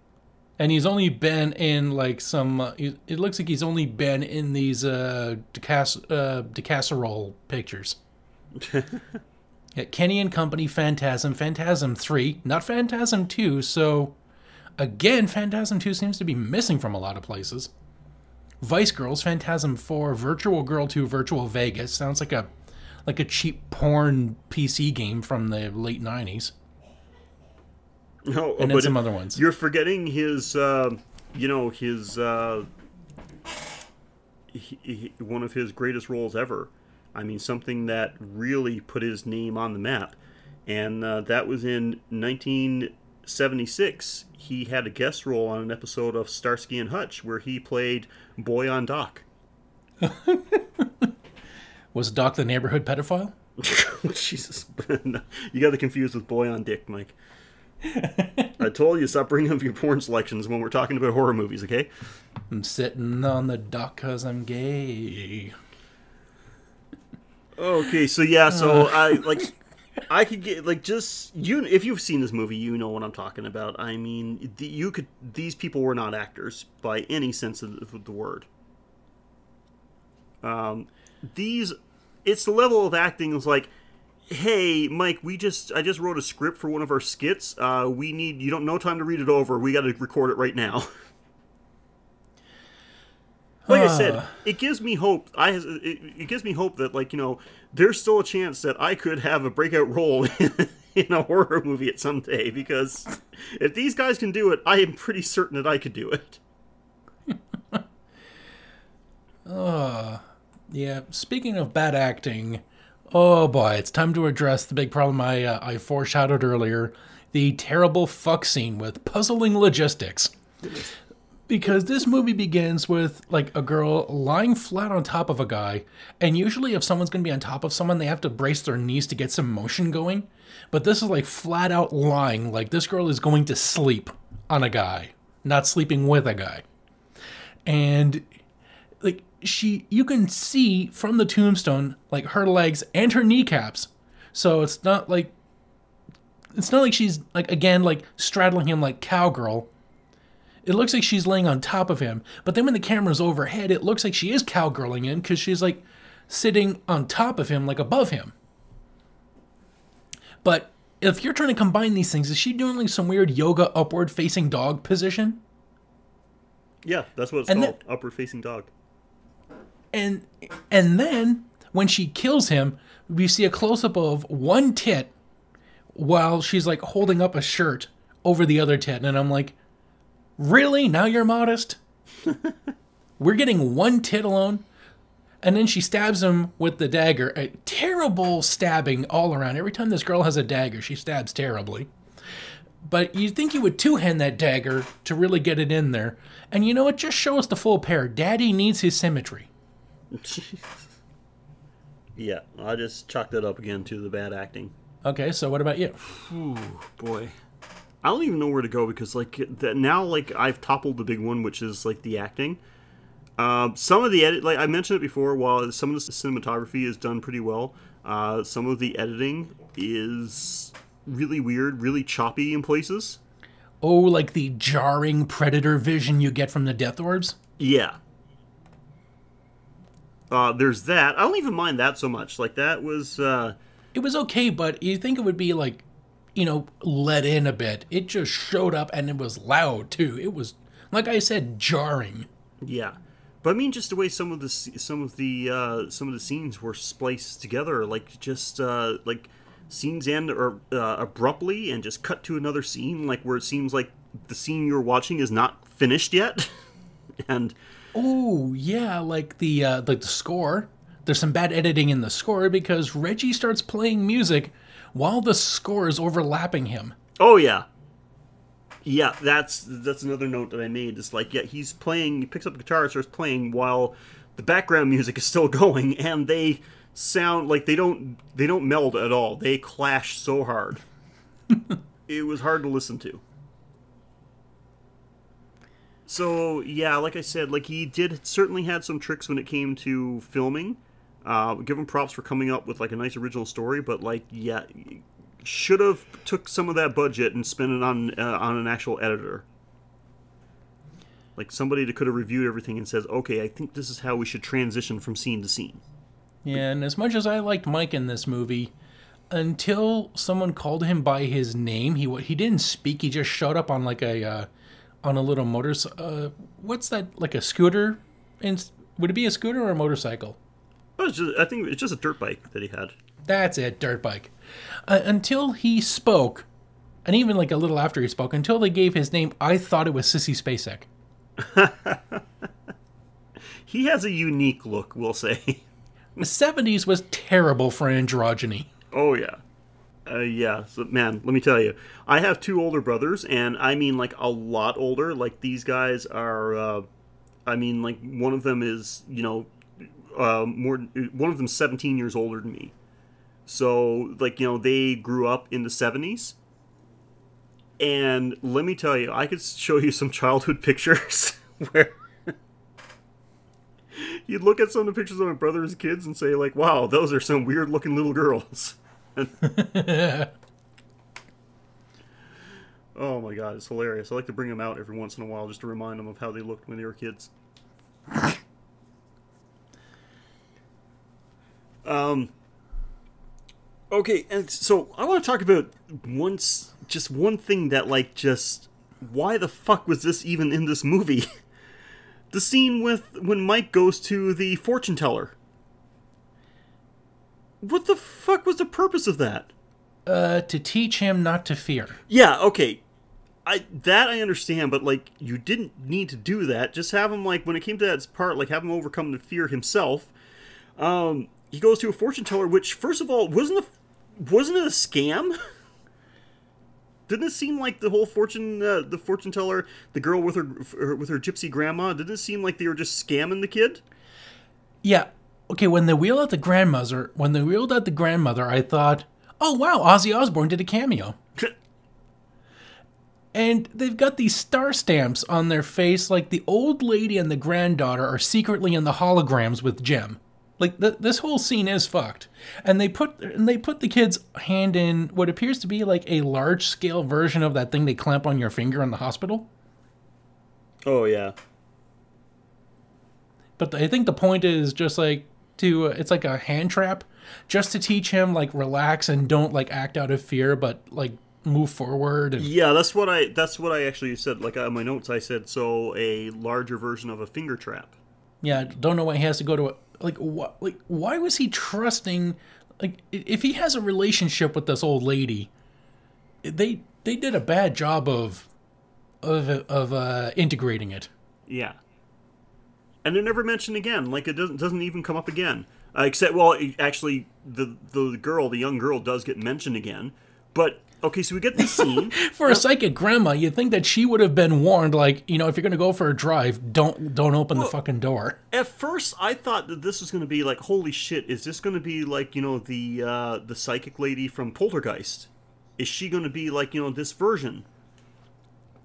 And he's only been in like some. It looks like he's only been in these DeCasserole pictures. Yeah, Kenny and Company, Phantasm, Phantasm 3, not Phantasm 2. So, again, Phantasm 2 seems to be missing from a lot of places. Vice Girls, Phantasm 4, Virtual Girl 2, Virtual Vegas. Sounds like a cheap porn PC game from the late 90s. No, And then some other ones. You're forgetting his, one of his greatest roles ever. I mean, something that really put his name on the map. And that was in 1976. He had a guest role on an episode of Starsky and Hutch where he played Boy on Doc. Was Doc the neighborhood pedophile? Jesus. You got it confused with Boy on Dick, Mike. I told you, stop bringing up your porn selections when we're talking about horror movies, okay? I'm sitting on the dock 'cause I'm gay. Okay, so yeah, so I could get, like, just you. If you've seen this movie, you know what I'm talking about. I mean, these people were not actors by any sense of the word. It's the level of acting is like, hey, Mike, I just wrote a script for one of our skits. You don't know time to read it over. We got to record it right now. Like I said, it gives me hope. It gives me hope that, like, you know, there's still a chance that I could have a breakout role in a horror movie at some day. Because if these guys can do it, I am pretty certain that I could do it. Yeah, speaking of bad acting, oh boy, it's time to address the big problem I foreshadowed earlier, the terrible fuck scene with puzzling logistics. Because this movie begins with, like, a girl lying flat on top of a guy, and usually if someone's going to be on top of someone, they have to brace their knees to get some motion going. But this is, like, flat out lying, like this girl is going to sleep on a guy, not sleeping with a guy. And, like, you can see from the tombstone, like, her legs and her kneecaps. So it's not like she's, like, again, like, straddling him like cowgirl. It looks like she's laying on top of him, but then when the camera's overhead, it looks like she is cowgirling him because she's, like, sitting on top of him, like, above him. But if you're trying to combine these things, is she doing, like, some weird yoga upward-facing dog position? Yeah, that's what it's called, upward-facing dog. And then, when she kills him, we see a close-up of one tit while she's, like, holding up a shirt over the other tit, and I'm like, really? Now you're modest? We're getting one tit alone? And then she stabs him with the dagger. A terrible stabbing all around. Every time this girl has a dagger, she stabs terribly. But you'd think you would two-hand that dagger to really get it in there. And you know what? Just show us the full pair. Daddy needs his symmetry. Yeah, I just chalked that up again to the bad acting. Okay, so what about you? Ooh, boy. I don't even know where to go because, like, now, like, I've toppled the big one, which is, like, the acting. Some of the edit, like I mentioned it before, while some of the cinematography is done pretty well, some of the editing is really weird, really choppy in places. Oh, like the jarring predator vision you get from the death orbs? Yeah. There's that. I don't even mind that so much. Like, that was... It was okay, but you think it would be, like, you know, let in a bit. It just showed up, and it was loud, too. It was, like I said, jarring. Yeah. But I mean, just the way some of the scenes were spliced together, like, just, like, scenes end abruptly and just cut to another scene, like, where it seems like the scene you're watching is not finished yet. And... Oh, yeah, like the score. There's some bad editing in the score because Reggie starts playing music while the score is overlapping him. Oh, yeah. Yeah, that's another note that I made. It's like, yeah, he picks up the guitar and starts playing while the background music is still going, and they sound like they don't meld at all. They clash so hard. It was hard to listen to. So, yeah, like I said, like, he certainly had some tricks when it came to filming. Give him props for coming up with, like, a nice original story, but, like, yeah, should have took some of that budget and spent it on an actual editor. Like, somebody that could have reviewed everything and says, okay, I think this is how we should transition from scene to scene. Yeah, and as much as I liked Mike in this movie, until someone called him by his name, he didn't speak. He just showed up on, like, on a little what's that, like a scooter? Would it be a scooter or a motorcycle? I think it's just a dirt bike that he had. That's it, dirt bike. Until he spoke, and even like a little after he spoke, until they gave his name, I thought it was Sissy Spacek. He has a unique look, we'll say. The 70s was terrible for androgyny. Oh, yeah. Yeah, so, man, let me tell you. I have two older brothers, and I mean, like, a lot older. Like, these guys are, I mean, like, one of them is, you know, one of them's 17 years older than me. So, like, you know, they grew up in the 70s. And let me tell you, I could show you some childhood pictures where you'd look at some of the pictures of my brother's kids and say, like, wow, those are some weird-looking little girls. Oh my god, it's hilarious. I like to bring them out every once in a while just to remind them of how they looked when they were kids. Okay, and so I want to talk about just one thing that, like, just why the fuck was this even in this movie? The scene when Mike goes to the fortune teller. What the fuck was the purpose of that? To teach him not to fear. Yeah, okay. I understand, but, like, you didn't need to do that. Just have him, like, when it came to that part, like, have him overcome the fear himself. He goes to a fortune teller, which, first of all, wasn't it a scam? Didn't it seem like the whole the fortune teller, the girl with her gypsy grandma, didn't it seem like they were just scamming the kid? Yeah. Okay, when they wheeled out the grandmother, I thought, oh wow, Ozzy Osbourne did a cameo. And they've got these star stamps on their face, like the old lady and the granddaughter are secretly in the holograms with Jem. Like this whole scene is fucked. And they put the kid's hand in what appears to be like a large scale version of that thing they clamp on your finger in the hospital. Oh yeah. But I think the point is just like it's like a hand trap, just to teach him like relax and don't like act out of fear, but like move forward. And yeah, that's what I actually said. Like on my notes, I said so a larger version of a finger trap. Yeah, don't know why he has to go to why was he trusting? Like, if he has a relationship with this old lady, they did a bad job of integrating it. Yeah, and they're never mentioned again. Like it doesn't even come up again. Except, well, actually, the young girl does get mentioned again. But okay, so we get this scene. For a psychic grandma, you'd think that she would have been warned, like, if you're going to go for a drive, don't open the fucking door. At first, I thought that this was going to be like, holy shit, is this going to be like, the psychic lady from Poltergeist? Is she going to be like, this version?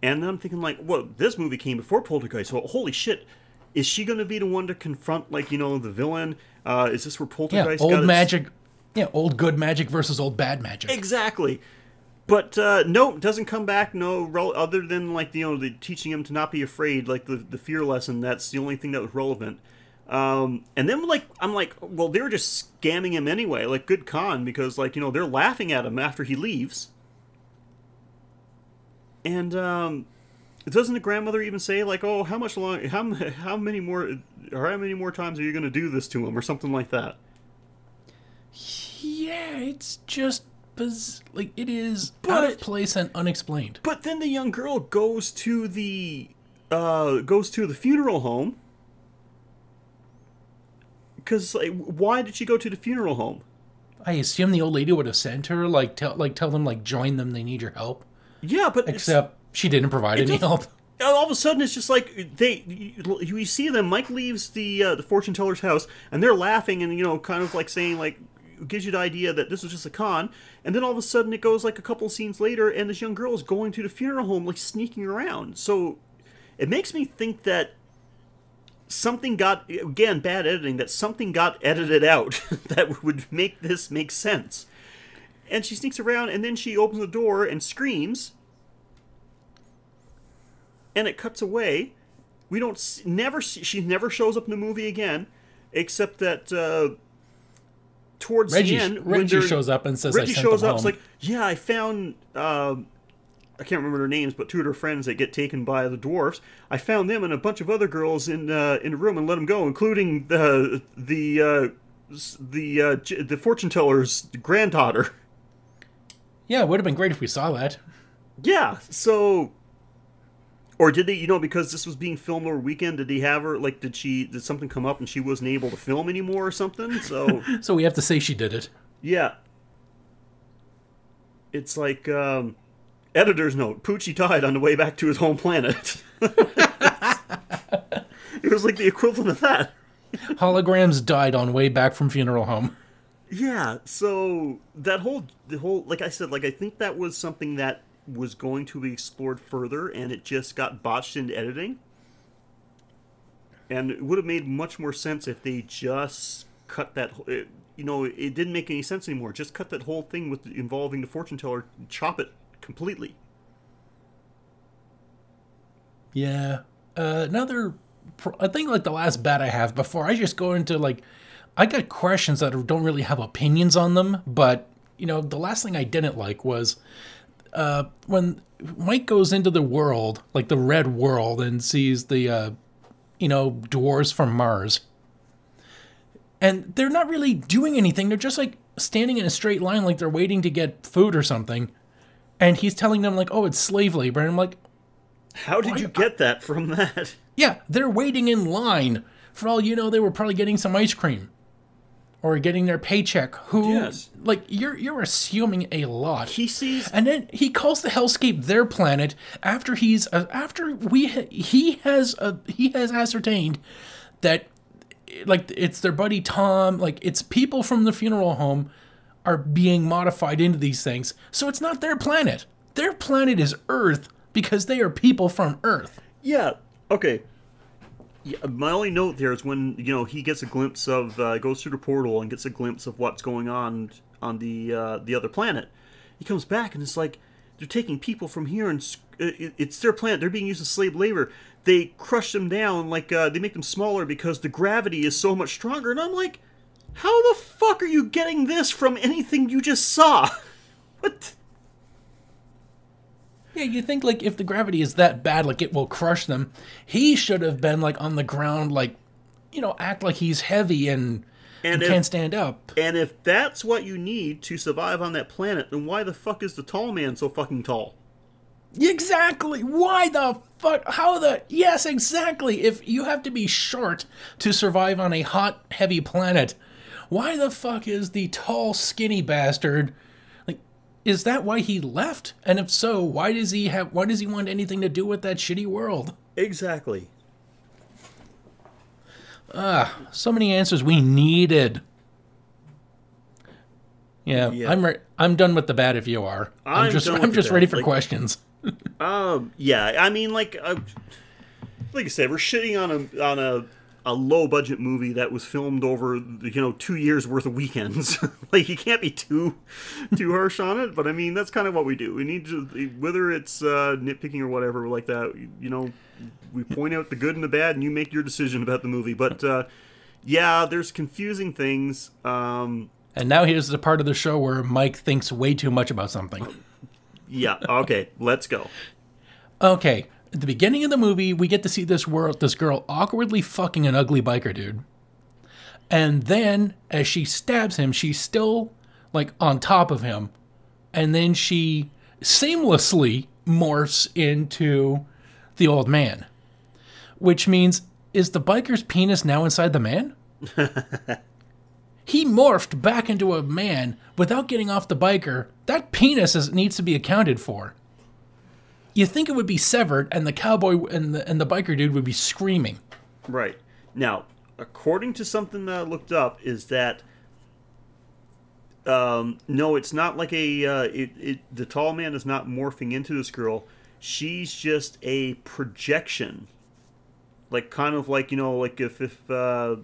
And then I'm thinking like, well, this movie came before Poltergeist, so holy shit, is she going to be the one to confront, like, the villain? Is this where Poltergeist old magic? Yeah, old good magic versus old bad magic. Exactly. But no, doesn't come back. No, other than like the teaching him to not be afraid, like the fear lesson. That's the only thing that was relevant. And then I'm like, well, they were just scamming him anyway. Like good con, because like they're laughing at him after he leaves. And doesn't the grandmother even say like, oh, how many more times are you going to do this to him, or something like that? Yeah, it's just like it is out of place and unexplained. But then the young girl goes to the funeral home. Because like, why did she go to the funeral home? I assume the old lady would have sent her tell them like join them, they need your help. Yeah, but except she didn't provide any help. All of a sudden, it's just like you see them. Mike leaves the fortune teller's house, and they're laughing and kind of like saying like, gives you the idea that this was just a con. And then all of a sudden, it goes like a couple of scenes later, and this young girl is going to the funeral home, like sneaking around. So it makes me think that something got, again, bad editing, that something got edited out that would make this make sense. And she sneaks around, and then she opens the door and screams. And it cuts away. We don't she never shows up in the movie again, except that towards the end, Reggie shows up and says, Reggie shows up. It's like, yeah, I found I can't remember their names, but two of their friends that get taken by the dwarfs. I found them and a bunch of other girls in a room and let them go, including the fortune teller's granddaughter. Yeah, it would have been great if we saw that. Yeah, so. Or did they, because this was being filmed over a weekend, did they have her, like, did something come up and she wasn't able to film anymore or something? So so we have to say she did it. Yeah. It's like, editor's note, Poochie died on the way back to his home planet. It was like the equivalent of that. Holograms died on way back from funeral home. Yeah, so the whole, like I said, like I think that was something that was going to be explored further, and it just got botched into editing. And it would have made much more sense if they just cut that. It didn't make any sense anymore. Just cut that whole thing with involving the fortune teller, chop it completely. Yeah, I think like the last bet I have before I just go into like, I got questions that don't really have opinions on them, but the last thing I didn't like was. When Mike goes into the world, like the red world, and sees the, dwarves from Mars, and they're not really doing anything. They're just like standing in a straight line, like they're waiting to get food or something. And he's telling them like, "Oh, it's slave labor." And I'm like, "How did you get that from that?" Yeah, they're waiting in line. For all you know, they were probably getting some ice cream. or getting their paycheck, who, Yes. like, you're assuming a lot. He sees... And then he calls the hellscape their planet after he has ascertained that, like, it's their buddy Tom, like, it's people from the funeral home are being modified into these things. So it's not their planet. Their planet is Earth because they are people from Earth. Yeah, okay. Yeah, my only note there is when, you know, he gets a glimpse of, goes through the portal and gets a glimpse of what's going on the other planet. He comes back and it's like, they're taking people from here and it's their planet. They're being used as slave labor. They crush them down, like, they make them smaller because the gravity is so much stronger. And I'm like, how the fuck are you getting this from anything you just saw? What? Yeah, you think, like, if the gravity is that bad, like, it will crush them. He should have been, like, on the ground, like, you know, act like he's heavy and can't stand up. And if that's what you need to survive on that planet, then why the fuck is the tall man so fucking tall? Exactly! Why the fuck? How the... Yes, exactly! If you have to be short to survive on a hot, heavy planet, why the fuck is the tall, skinny bastard... Is that why he left? And if so, why does he want anything to do with that shitty world? Exactly. So many answers we needed. Yeah. I'm done with the bad if you are. I'm just ready for questions. Yeah, I mean, like I said, we're shitting on a low budget movie that was filmed over, 2 years worth of weekends. Like, you can't be too harsh on it, but I mean, that's kind of what we do. We need to, whether it's nitpicking or whatever like that, we point out the good and the bad and you make your decision about the movie. But yeah, there's confusing things. And now here's the part of the show where Mike thinks way too much about something. Yeah, okay, let's go. Okay. At the beginning of the movie, we get to see this girl awkwardly fucking an ugly biker dude. And then, as she stabs him, she's still, like, on top of him. And then she seamlessly morphs into the old man. Which means, is the biker's penis now inside the man? He morphed back into a man without getting off the biker. That penis needs to be accounted for. You think it would be severed, and the cowboy and the biker dude would be screaming. Right. Now, according to something that I looked up, is that no, it's not like the tall man is not morphing into this girl. She's just a projection, like kind of like like if a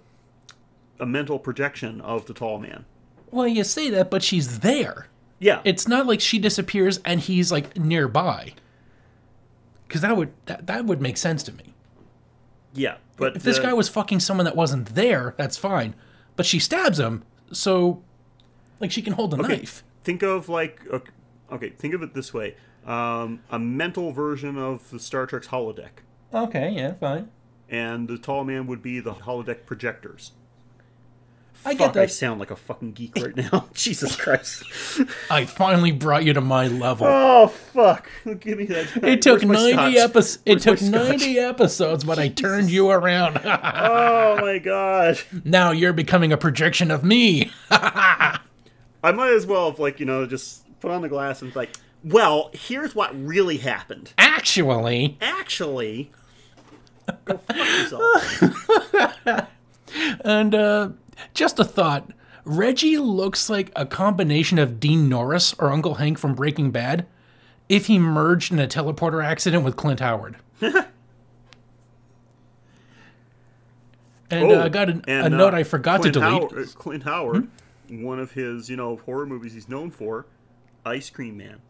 mental projection of the tall man. Well, you say that, but she's there. Yeah. It's not like she disappears and he's like nearby. Because that would make sense to me. Yeah, but if this guy was fucking someone that wasn't there, that's fine. But she stabs him, so like she can hold a knife. Think of think of it this way: a mental version of the Star Trek's holodeck. Okay, yeah, fine. And the tall man would be the holodeck projectors. I get that. I sound like a fucking geek right now. Jesus Christ. I finally brought you to my level. Oh, fuck. Give me that. It took 90 episodes. It took 90 episodes, but I turned you around. Oh, my God. Now you're becoming a projection of me. I might as well have, just put on the glass and like, well, here's what really happened. Actually. Go fuck yourself. And, just a thought. Reggie looks like a combination of Dean Norris or Uncle Hank from Breaking Bad if he merged in a teleporter accident with Clint Howard. And I got a note I forgot to delete. Clint Howard, one of his, horror movies he's known for, Ice Cream Man.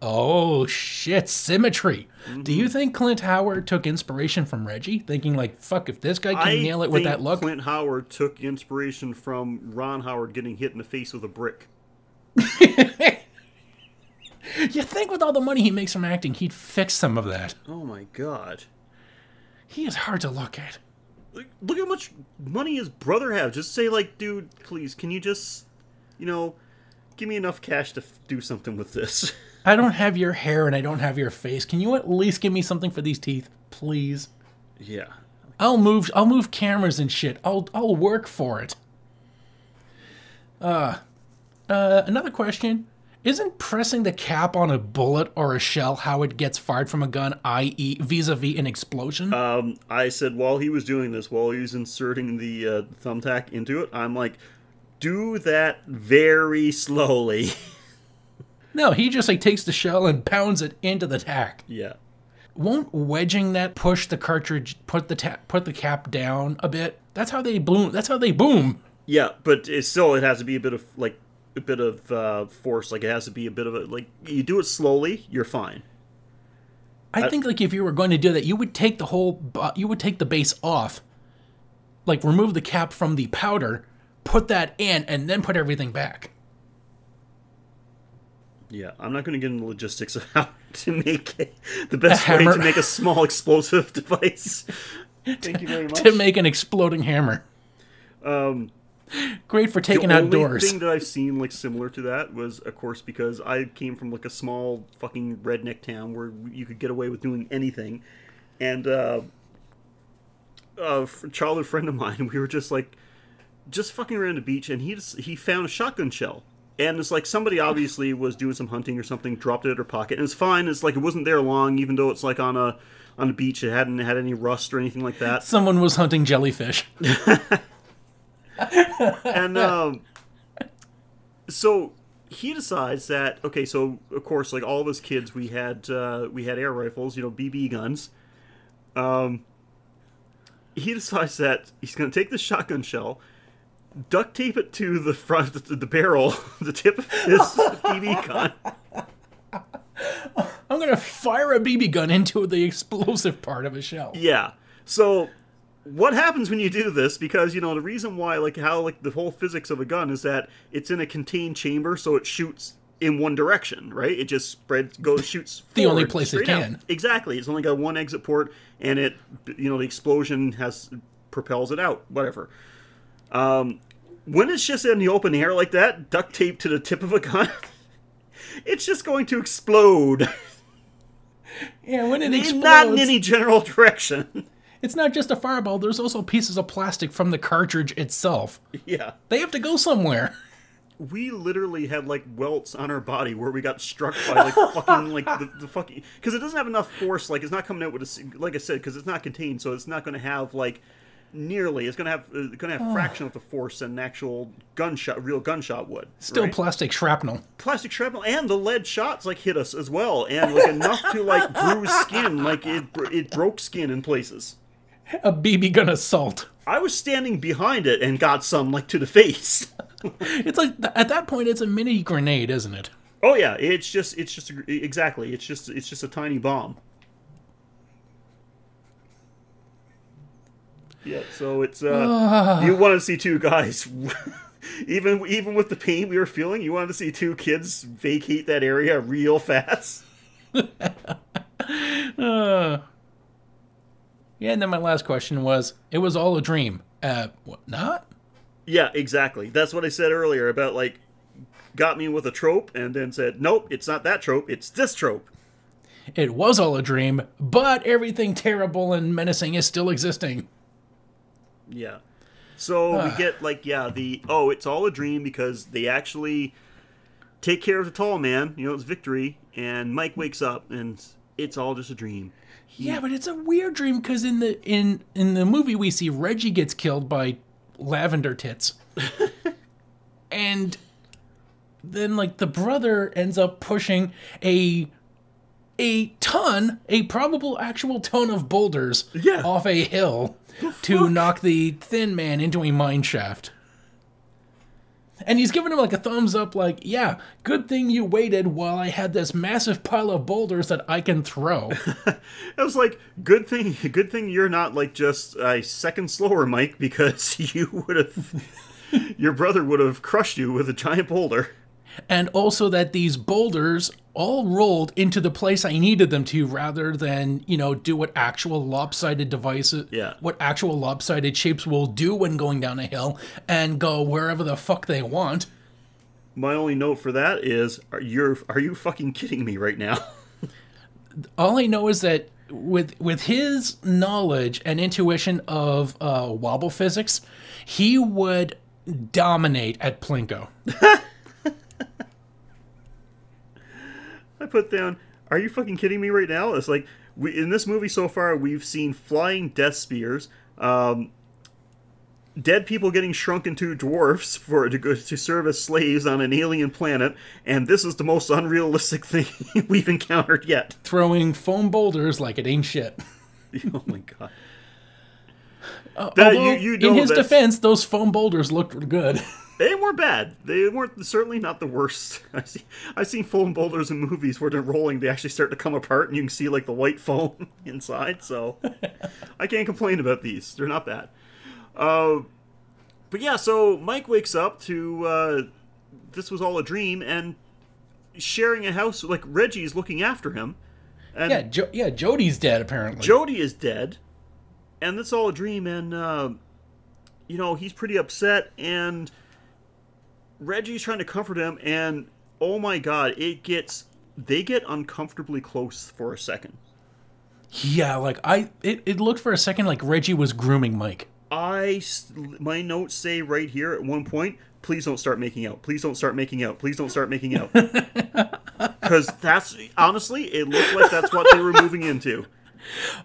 Oh, shit, symmetry. Mm-hmm. Do you think Clint Howard took inspiration from Reggie? Thinking like, fuck, if this guy can nail it with that look? Clint Howard took inspiration from Ron Howard getting hit in the face with a brick. You think with all the money he makes from acting, he'd fix some of that. Oh my God. He is hard to look at. Look how much money his brother has. Just say like, dude, please, can you just, give me enough cash to do something with this. I don't have your hair and I don't have your face. Can you at least give me something for these teeth, please? Yeah. I'll move cameras and shit. I'll work for it. Another question. Isn't pressing the cap on a bullet or a shell how it gets fired from a gun, i.e. vis-a-vis an explosion? I said while he was doing this, while he was inserting the thumbtack into it, I'm like, do that very slowly. No, he just like takes the shell and pounds it into the tack. Yeah. Won't wedging that push the cartridge, put the cap down a bit? That's how they bloom. That's how they boom. Yeah, but it has to be a bit of force. Like, it has to be a bit of a, like, you do it slowly, you're fine. I think like if you were going to do that, you would take the base off, like remove the cap from the powder, put that in, and then put everything back. Yeah, I'm not going to get into the logistics of how to make the best way to make a small explosive device. Thank you very much. To make an exploding hammer. Great for taking out doors. The only thing that I've seen like similar to that was, of course, because I came from like a small fucking redneck town where you could get away with doing anything, and a childhood friend of mine, we were just fucking around the beach, and he found a shotgun shell. And it's like somebody obviously was doing some hunting or something, dropped it in their pocket, and it's fine. It's like it wasn't there long, even though it's like on the beach. It hadn't had any rust or anything like that. Someone was hunting jellyfish. And so he decides that, okay, so of course, like all of us kids, we had air rifles, BB guns. He decides that he's going to take the shotgun shell, duct tape it to the front, the barrel, the tip of his BB gun. I'm going to fire a BB gun into the explosive part of a shell. Yeah. So what happens when you do this? Because, the reason why, the whole physics of a gun is that it's in a contained chamber, so it shoots in one direction, right? It just shoots the only place it can. Out. Exactly. It's only got one exit port, and it, the explosion propels it out, whatever. When it's just in the open air like that, duct taped to the tip of a gun, it's just going to explode. Yeah, when it explodes, not in any general direction. It's not just a fireball. There's also pieces of plastic from the cartridge itself. Yeah. They have to go somewhere. We literally had, welts on our body where we got struck by, fucking, the fucking... Because it doesn't have enough force, it's not coming out with a... Like I said, because it's not contained, so it's not going to have, nearly... It's going to have fraction of the force an actual real gunshot would. Still right? Plastic shrapnel. Plastic shrapnel, and the lead shots, hit us as well. And, enough to, bruise skin. It broke skin in places. A BB gun assault. I was standing behind it and got some, to the face. It's at that point, it's a mini grenade, isn't it? Oh yeah, it's just exactly. It's just a tiny bomb. Yeah, so it's you want to see two guys, even with the pain we were feeling, you wanted to see two kids vacate that area real fast. Yeah, and then my last question was, it was all a dream. What, not? Yeah, exactly. That's what I said earlier about, got me with a trope and then said, nope, it's not that trope, it's this trope. It was all a dream, but everything terrible and menacing is still existing. Yeah. So we get, it's all a dream because they actually take care of the tall man, it's Victory, and Mike wakes up and it's all just a dream. Yeah, but it's a weird dream because in the movie we see Reggie gets killed by lavender tits. And then the brother ends up pushing a probable actual ton of boulders off a hill to knock the thin man into a mine shaft. And he's giving him a thumbs up, yeah, good thing you waited while I had this massive pile of boulders that I can throw. I was good thing you're not just a second slower, Mike, because your brother would have crushed you with a giant boulder. And also that these boulders all rolled into the place I needed them to, rather than, do what actual lopsided devices, what actual lopsided shapes will do when going down a hill and go wherever the fuck they want. My only note for that is, are you fucking kidding me right now? All I know is that with his knowledge and intuition of wobble physics, he would dominate at Plinko. I put down, are you fucking kidding me right now? It's like, in this movie so far, we've seen flying death spears, dead people getting shrunk into dwarfs to serve as slaves on an alien planet, and this is the most unrealistic thing we've encountered yet. Throwing foam boulders like it ain't shit. Oh my god. Although, in his defense, those foam boulders looked good. They weren't bad. They weren't certainly not the worst. I've seen foam boulders in movies where they're rolling, they actually start to come apart, and you can see like the white foam inside. So I can't complain about these. They're not bad. But yeah, so Mike wakes up to this was all a dream, and sharing a house like Reggie's looking after him. And Jodie's dead apparently. Jodie is dead, and that's all a dream. And he's pretty upset, and Reggie's trying to comfort him, and oh my god, they get uncomfortably close for a second. Yeah, like it looked for a second like Reggie was grooming Mike. My notes say right here at one point, please don't start making out. Please don't start making out. Please don't start making out. Because honestly, it looked like that's what they were moving into.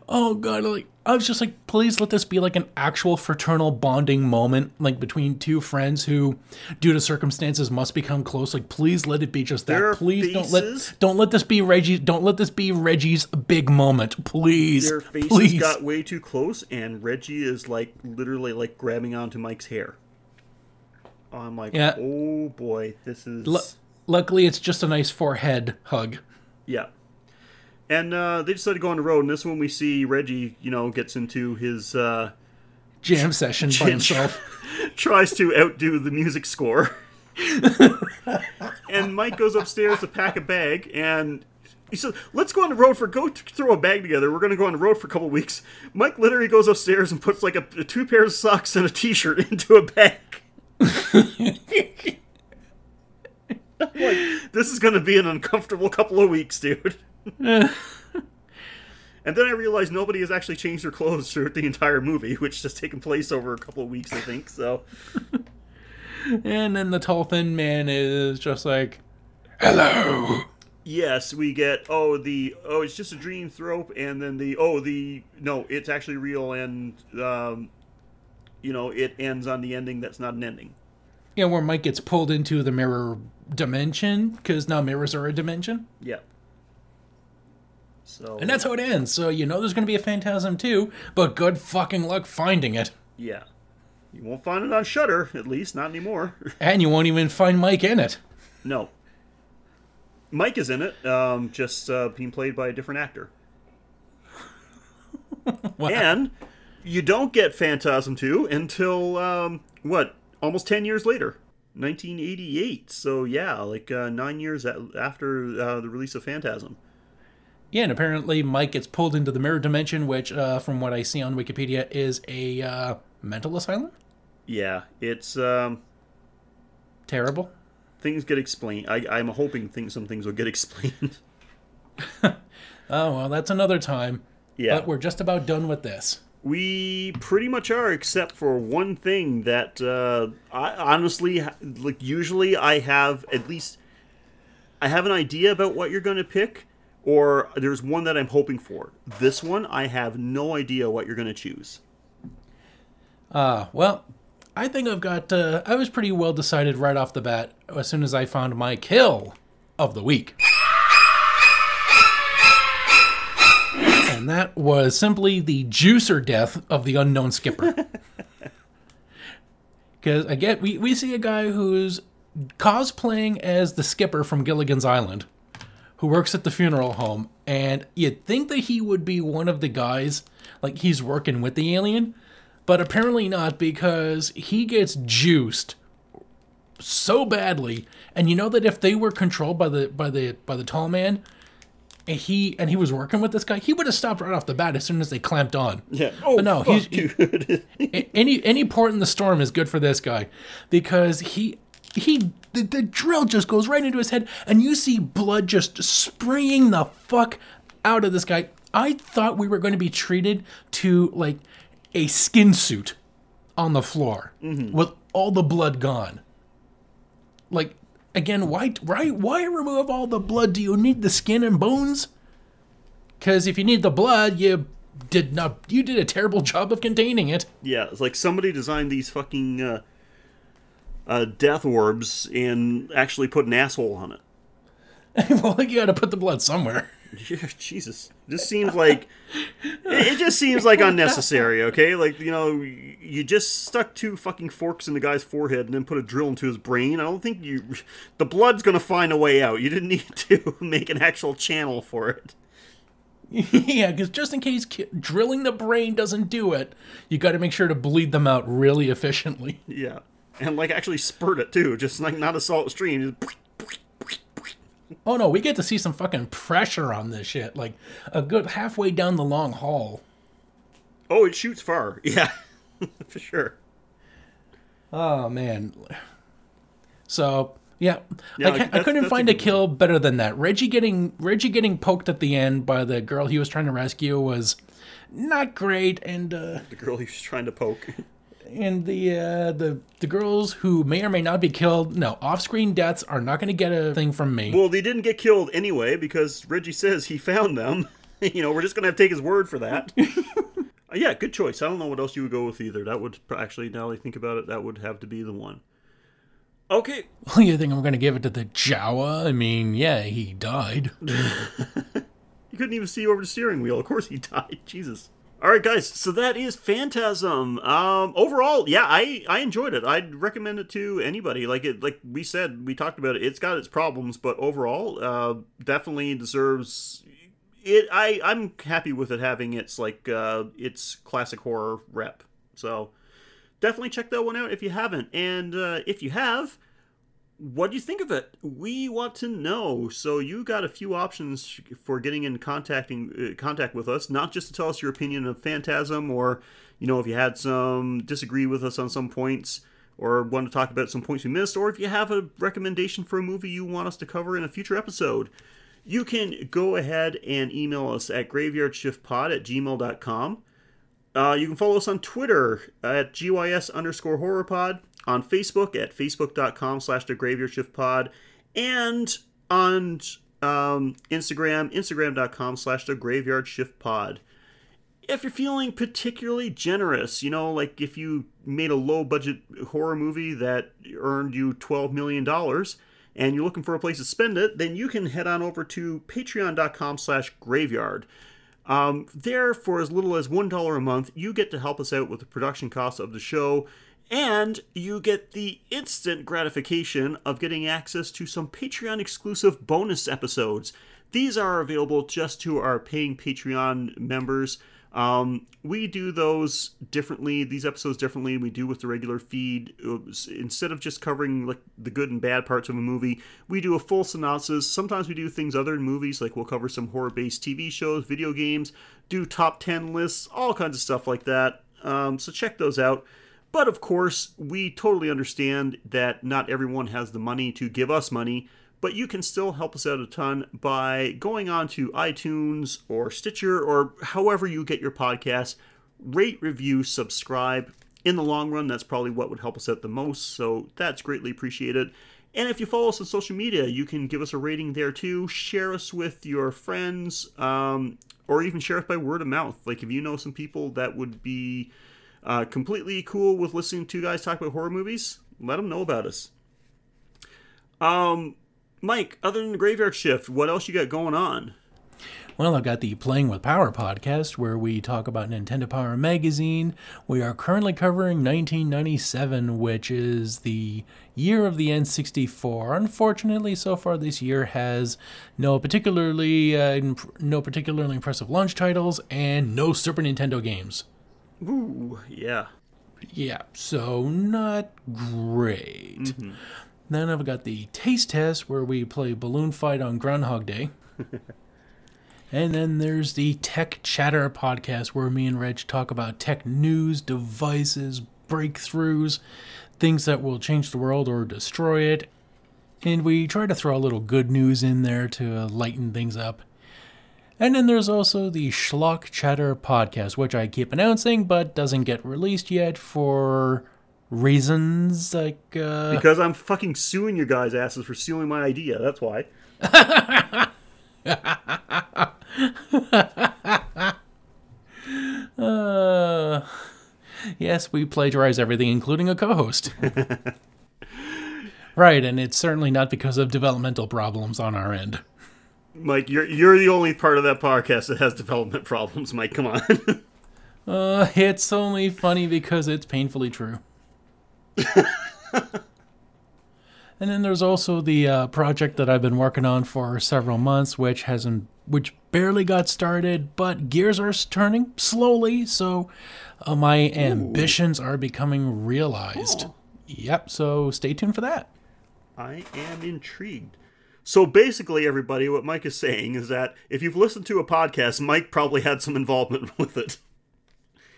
Oh god, I was just like, please let this be like an actual fraternal bonding moment, like between two friends who, due to circumstances, must become close. Like, please let it be just that. Please don't let this be Reggie. Don't let this be Reggie's big moment. Please, their faces got way too close, and Reggie is like literally like grabbing onto Mike's hair. I'm like, oh boy, this is. Luckily, it's just a nice forehead hug. Yeah. And they decided to go on the road, and this one we see Reggie, gets into his jam session by himself. Tries to outdo the music score. And Mike goes upstairs to pack a bag, and he says, let's go on the road throw a bag together. We're going to go on the road for a couple of weeks. Mike literally goes upstairs and puts like a 2 pairs of socks and a t-shirt into a bag. Like, this is going to be an uncomfortable couple of weeks, dude. And then I realized nobody has actually changed their clothes throughout the entire movie, which has taken place over a couple of weeks, I think. So, and then the tall thin man is just like, "Hello." Yes, we get it's just a dream trope, and then no, it's actually real, and it ends on the ending that's not an ending. Yeah, where Mike gets pulled into the mirror dimension because now mirrors are a dimension. Yeah. So, and that's how it ends. So there's going to be a Phantasm 2, but good fucking luck finding it. Yeah. You won't find it on Shudder, at least, not anymore. And you won't even find Mike in it. No. Mike is in it, just being played by a different actor. Wow. And you don't get Phantasm 2 until, almost 10 years later. 1988. So, yeah, 9 years after the release of Phantasm. Yeah, and apparently Mike gets pulled into the mirror dimension, which, from what I see on Wikipedia, is a mental asylum? Yeah, it's... terrible. Things get explained. I'm hoping some things will get explained. Oh, well, that's another time. Yeah. But we're just about done with this. We pretty much are, except for one thing that, I honestly, usually I have an idea about what you're going to pick, or there's one that I'm hoping for. This one, I have no idea what you're going to choose. Well, I think I've got, I was pretty well decided right off the bat as soon as I found my kill of the week. And that was simply the juicer death of the unknown skipper. Because, again, we see a guy who's cosplaying as the skipper from Gilligan's Island, who works at the funeral home, and you'd think that he would be one of the guys, like he's working with the alien, but apparently not, because he gets juiced so badly, and you know that if they were controlled by the tall man, and he was working with this guy, he would have stopped right off the bat as soon as they clamped on. Yeah. But no, any port in the storm is good for this guy, because the drill just goes right into his head, and you see blood just spraying the fuck out of this guy. I thought we were going to be treated to like a skin suit on the floor with all the blood gone. Like, again, why remove all the blood? Do you need the skin and bones? Because if you need the blood, you did a terrible job of containing it. Yeah, it's like somebody designed these fucking death orbs and actually put an asshole on it. Well, you gotta put the blood somewhere. Yeah, Jesus. This seems like... It just seems like unnecessary, okay? Like, you know, you just stuck 2 fucking forks in the guy's forehead and then put a drill into his brain. I don't think the blood's gonna find a way out. You didn't need to make an actual channel for it. Yeah, because just in case drilling the brain doesn't do it, you gotta make sure to bleed them out really efficiently. Yeah. And, like, actually spurt it, too. Just, like, not a salt stream. Just... Oh no, we get to see some fucking pressure on this shit, like a good halfway down the long hall. Oh, it shoots far. Yeah, for sure. Oh man. So yeah, Yeah, I couldn't find a kill better than that. Reggie getting poked at the end by the girl he was trying to rescue was not great, and the girl he was trying to poke. And the girls who may or may not be killed, no, off-screen deaths are not going to get a thing from me. Well, they didn't get killed anyway because Reggie says he found them. You know, we're just going to have to take his word for that. Yeah, good choice. I don't know what else you would go with either. That would actually, now that I think about it, that would have to be the one. Okay. Well, you think I'm going to give it to the Jawa? I mean, yeah, he died. You couldn't even see over the steering wheel. Of course he died. Jesus. All right, guys, so that is Phantasm. Overall, yeah, I enjoyed it. I'd recommend it to anybody. Like we said, we talked about it. It's got its problems, but overall, definitely deserves it. I'm happy with it having its its classic horror rep. So definitely check that one out if you haven't. And if you have, what do you think of it? We want to know. So you got a few options for getting in contact with us, not just to tell us your opinion of Phantasm, or, you know, if you had some disagree with us on some points, or want to talk about some points we missed, or if you have a recommendation for a movie you want us to cover in a future episode. You can go ahead and email us at graveyardshiftpod@gmail.com. You can follow us on Twitter at GYS_horrorpod. On Facebook at facebook.com/thegraveyardshiftpod, and on Instagram.com/thegraveyardshiftpod. If you're feeling particularly generous, you know, like if you made a low-budget horror movie that earned you $12 million, and you're looking for a place to spend it, then you can head on over to patreon.com/graveyard. There, for as little as $1 a month, you get to help us out with the production costs of the show, and you get the instant gratification of getting access to some Patreon-exclusive bonus episodes. These are available just to our paying Patreon members. We do those differently, these episodes differently, we do with the regular feed. Instead of just covering like the good and bad parts of a movie, we do a full synopsis. Sometimes we do things other than movies, like we'll cover some horror-based TV shows, video games, do top 10 lists, all kinds of stuff like that. So check those out. But of course, we totally understand that not everyone has the money to give us money, but you can still help us out a ton by going on to iTunes or Stitcher or however you get your podcasts. Rate, review, subscribe. In the long run, that's probably what would help us out the most, so that's greatly appreciated. And if you follow us on social media, you can give us a rating there too. Share us with your friends, or even share us by word of mouth. Like if you know some people that would be completely cool with listening to guys talk about horror movies, let them know about us. Mike, other than the Graveyard Shift, what else you got going on? Well, I've got the Playing with Power podcast, where we talk about Nintendo Power Magazine. We are currently covering 1997, which is the year of the N64. Unfortunately, so far this year has no particularly impressive launch titles and no Super Nintendo games. Ooh, yeah. Yeah, so not great. Mm-hmm. Then I've got the Taste Test, where we play Balloon Fight on Groundhog Day. And then there's the Tech Chatter podcast, where me and Reg talk about tech news, devices, breakthroughs, things that will change the world or destroy it. And we try to throw a little good news in there to lighten things up. And then there's also the Schlock Chatter podcast, which I keep announcing, but doesn't get released yet for reasons like... Because I'm fucking suing you guys' asses for stealing my idea, that's why. Yes, we plagiarize everything, including a co-host. Right, and it's certainly not because of developmental problems on our end. Mike, you're the only part of that podcast that has development problems, Mike, come on. It's only funny because it's painfully true. And then there's also the project that I've been working on for several months, which barely got started, but gears are turning slowly, so my ambitions are becoming realized. Oh. Yep, so stay tuned for that. I am intrigued. So basically, everybody, what Mike is saying is that if you've listened to a podcast, Mike probably had some involvement with it.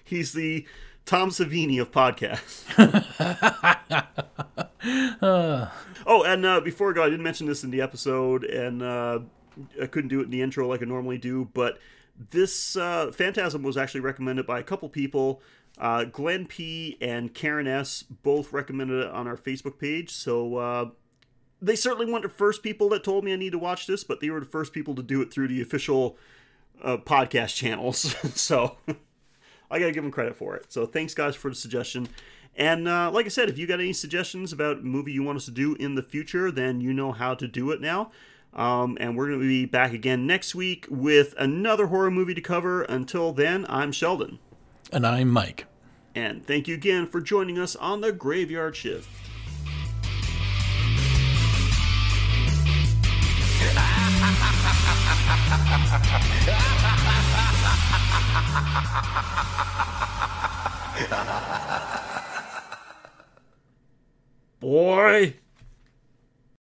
He's the Tom Savini of podcasts. Oh, and before I go, I didn't mention this in the episode, and I couldn't do it in the intro like I normally do, but this Phantasm was actually recommended by a couple people. Glenn P. and Karen S. both recommended it on our Facebook page, so they certainly weren't the first people that told me I need to watch this, but they were the first people to do it through the official podcast channels, so I gotta give them credit for it. So thanks, guys, for the suggestion. And like I said, if you got any suggestions about a movie you want us to do in the future, then you know how to do it now. And we're going to be back again next week with another horror movie to cover. Until then, I'm Sheldon. And I'm Mike. And thank you again for joining us on the Graveyard Shift. Ha ha ha ha ha!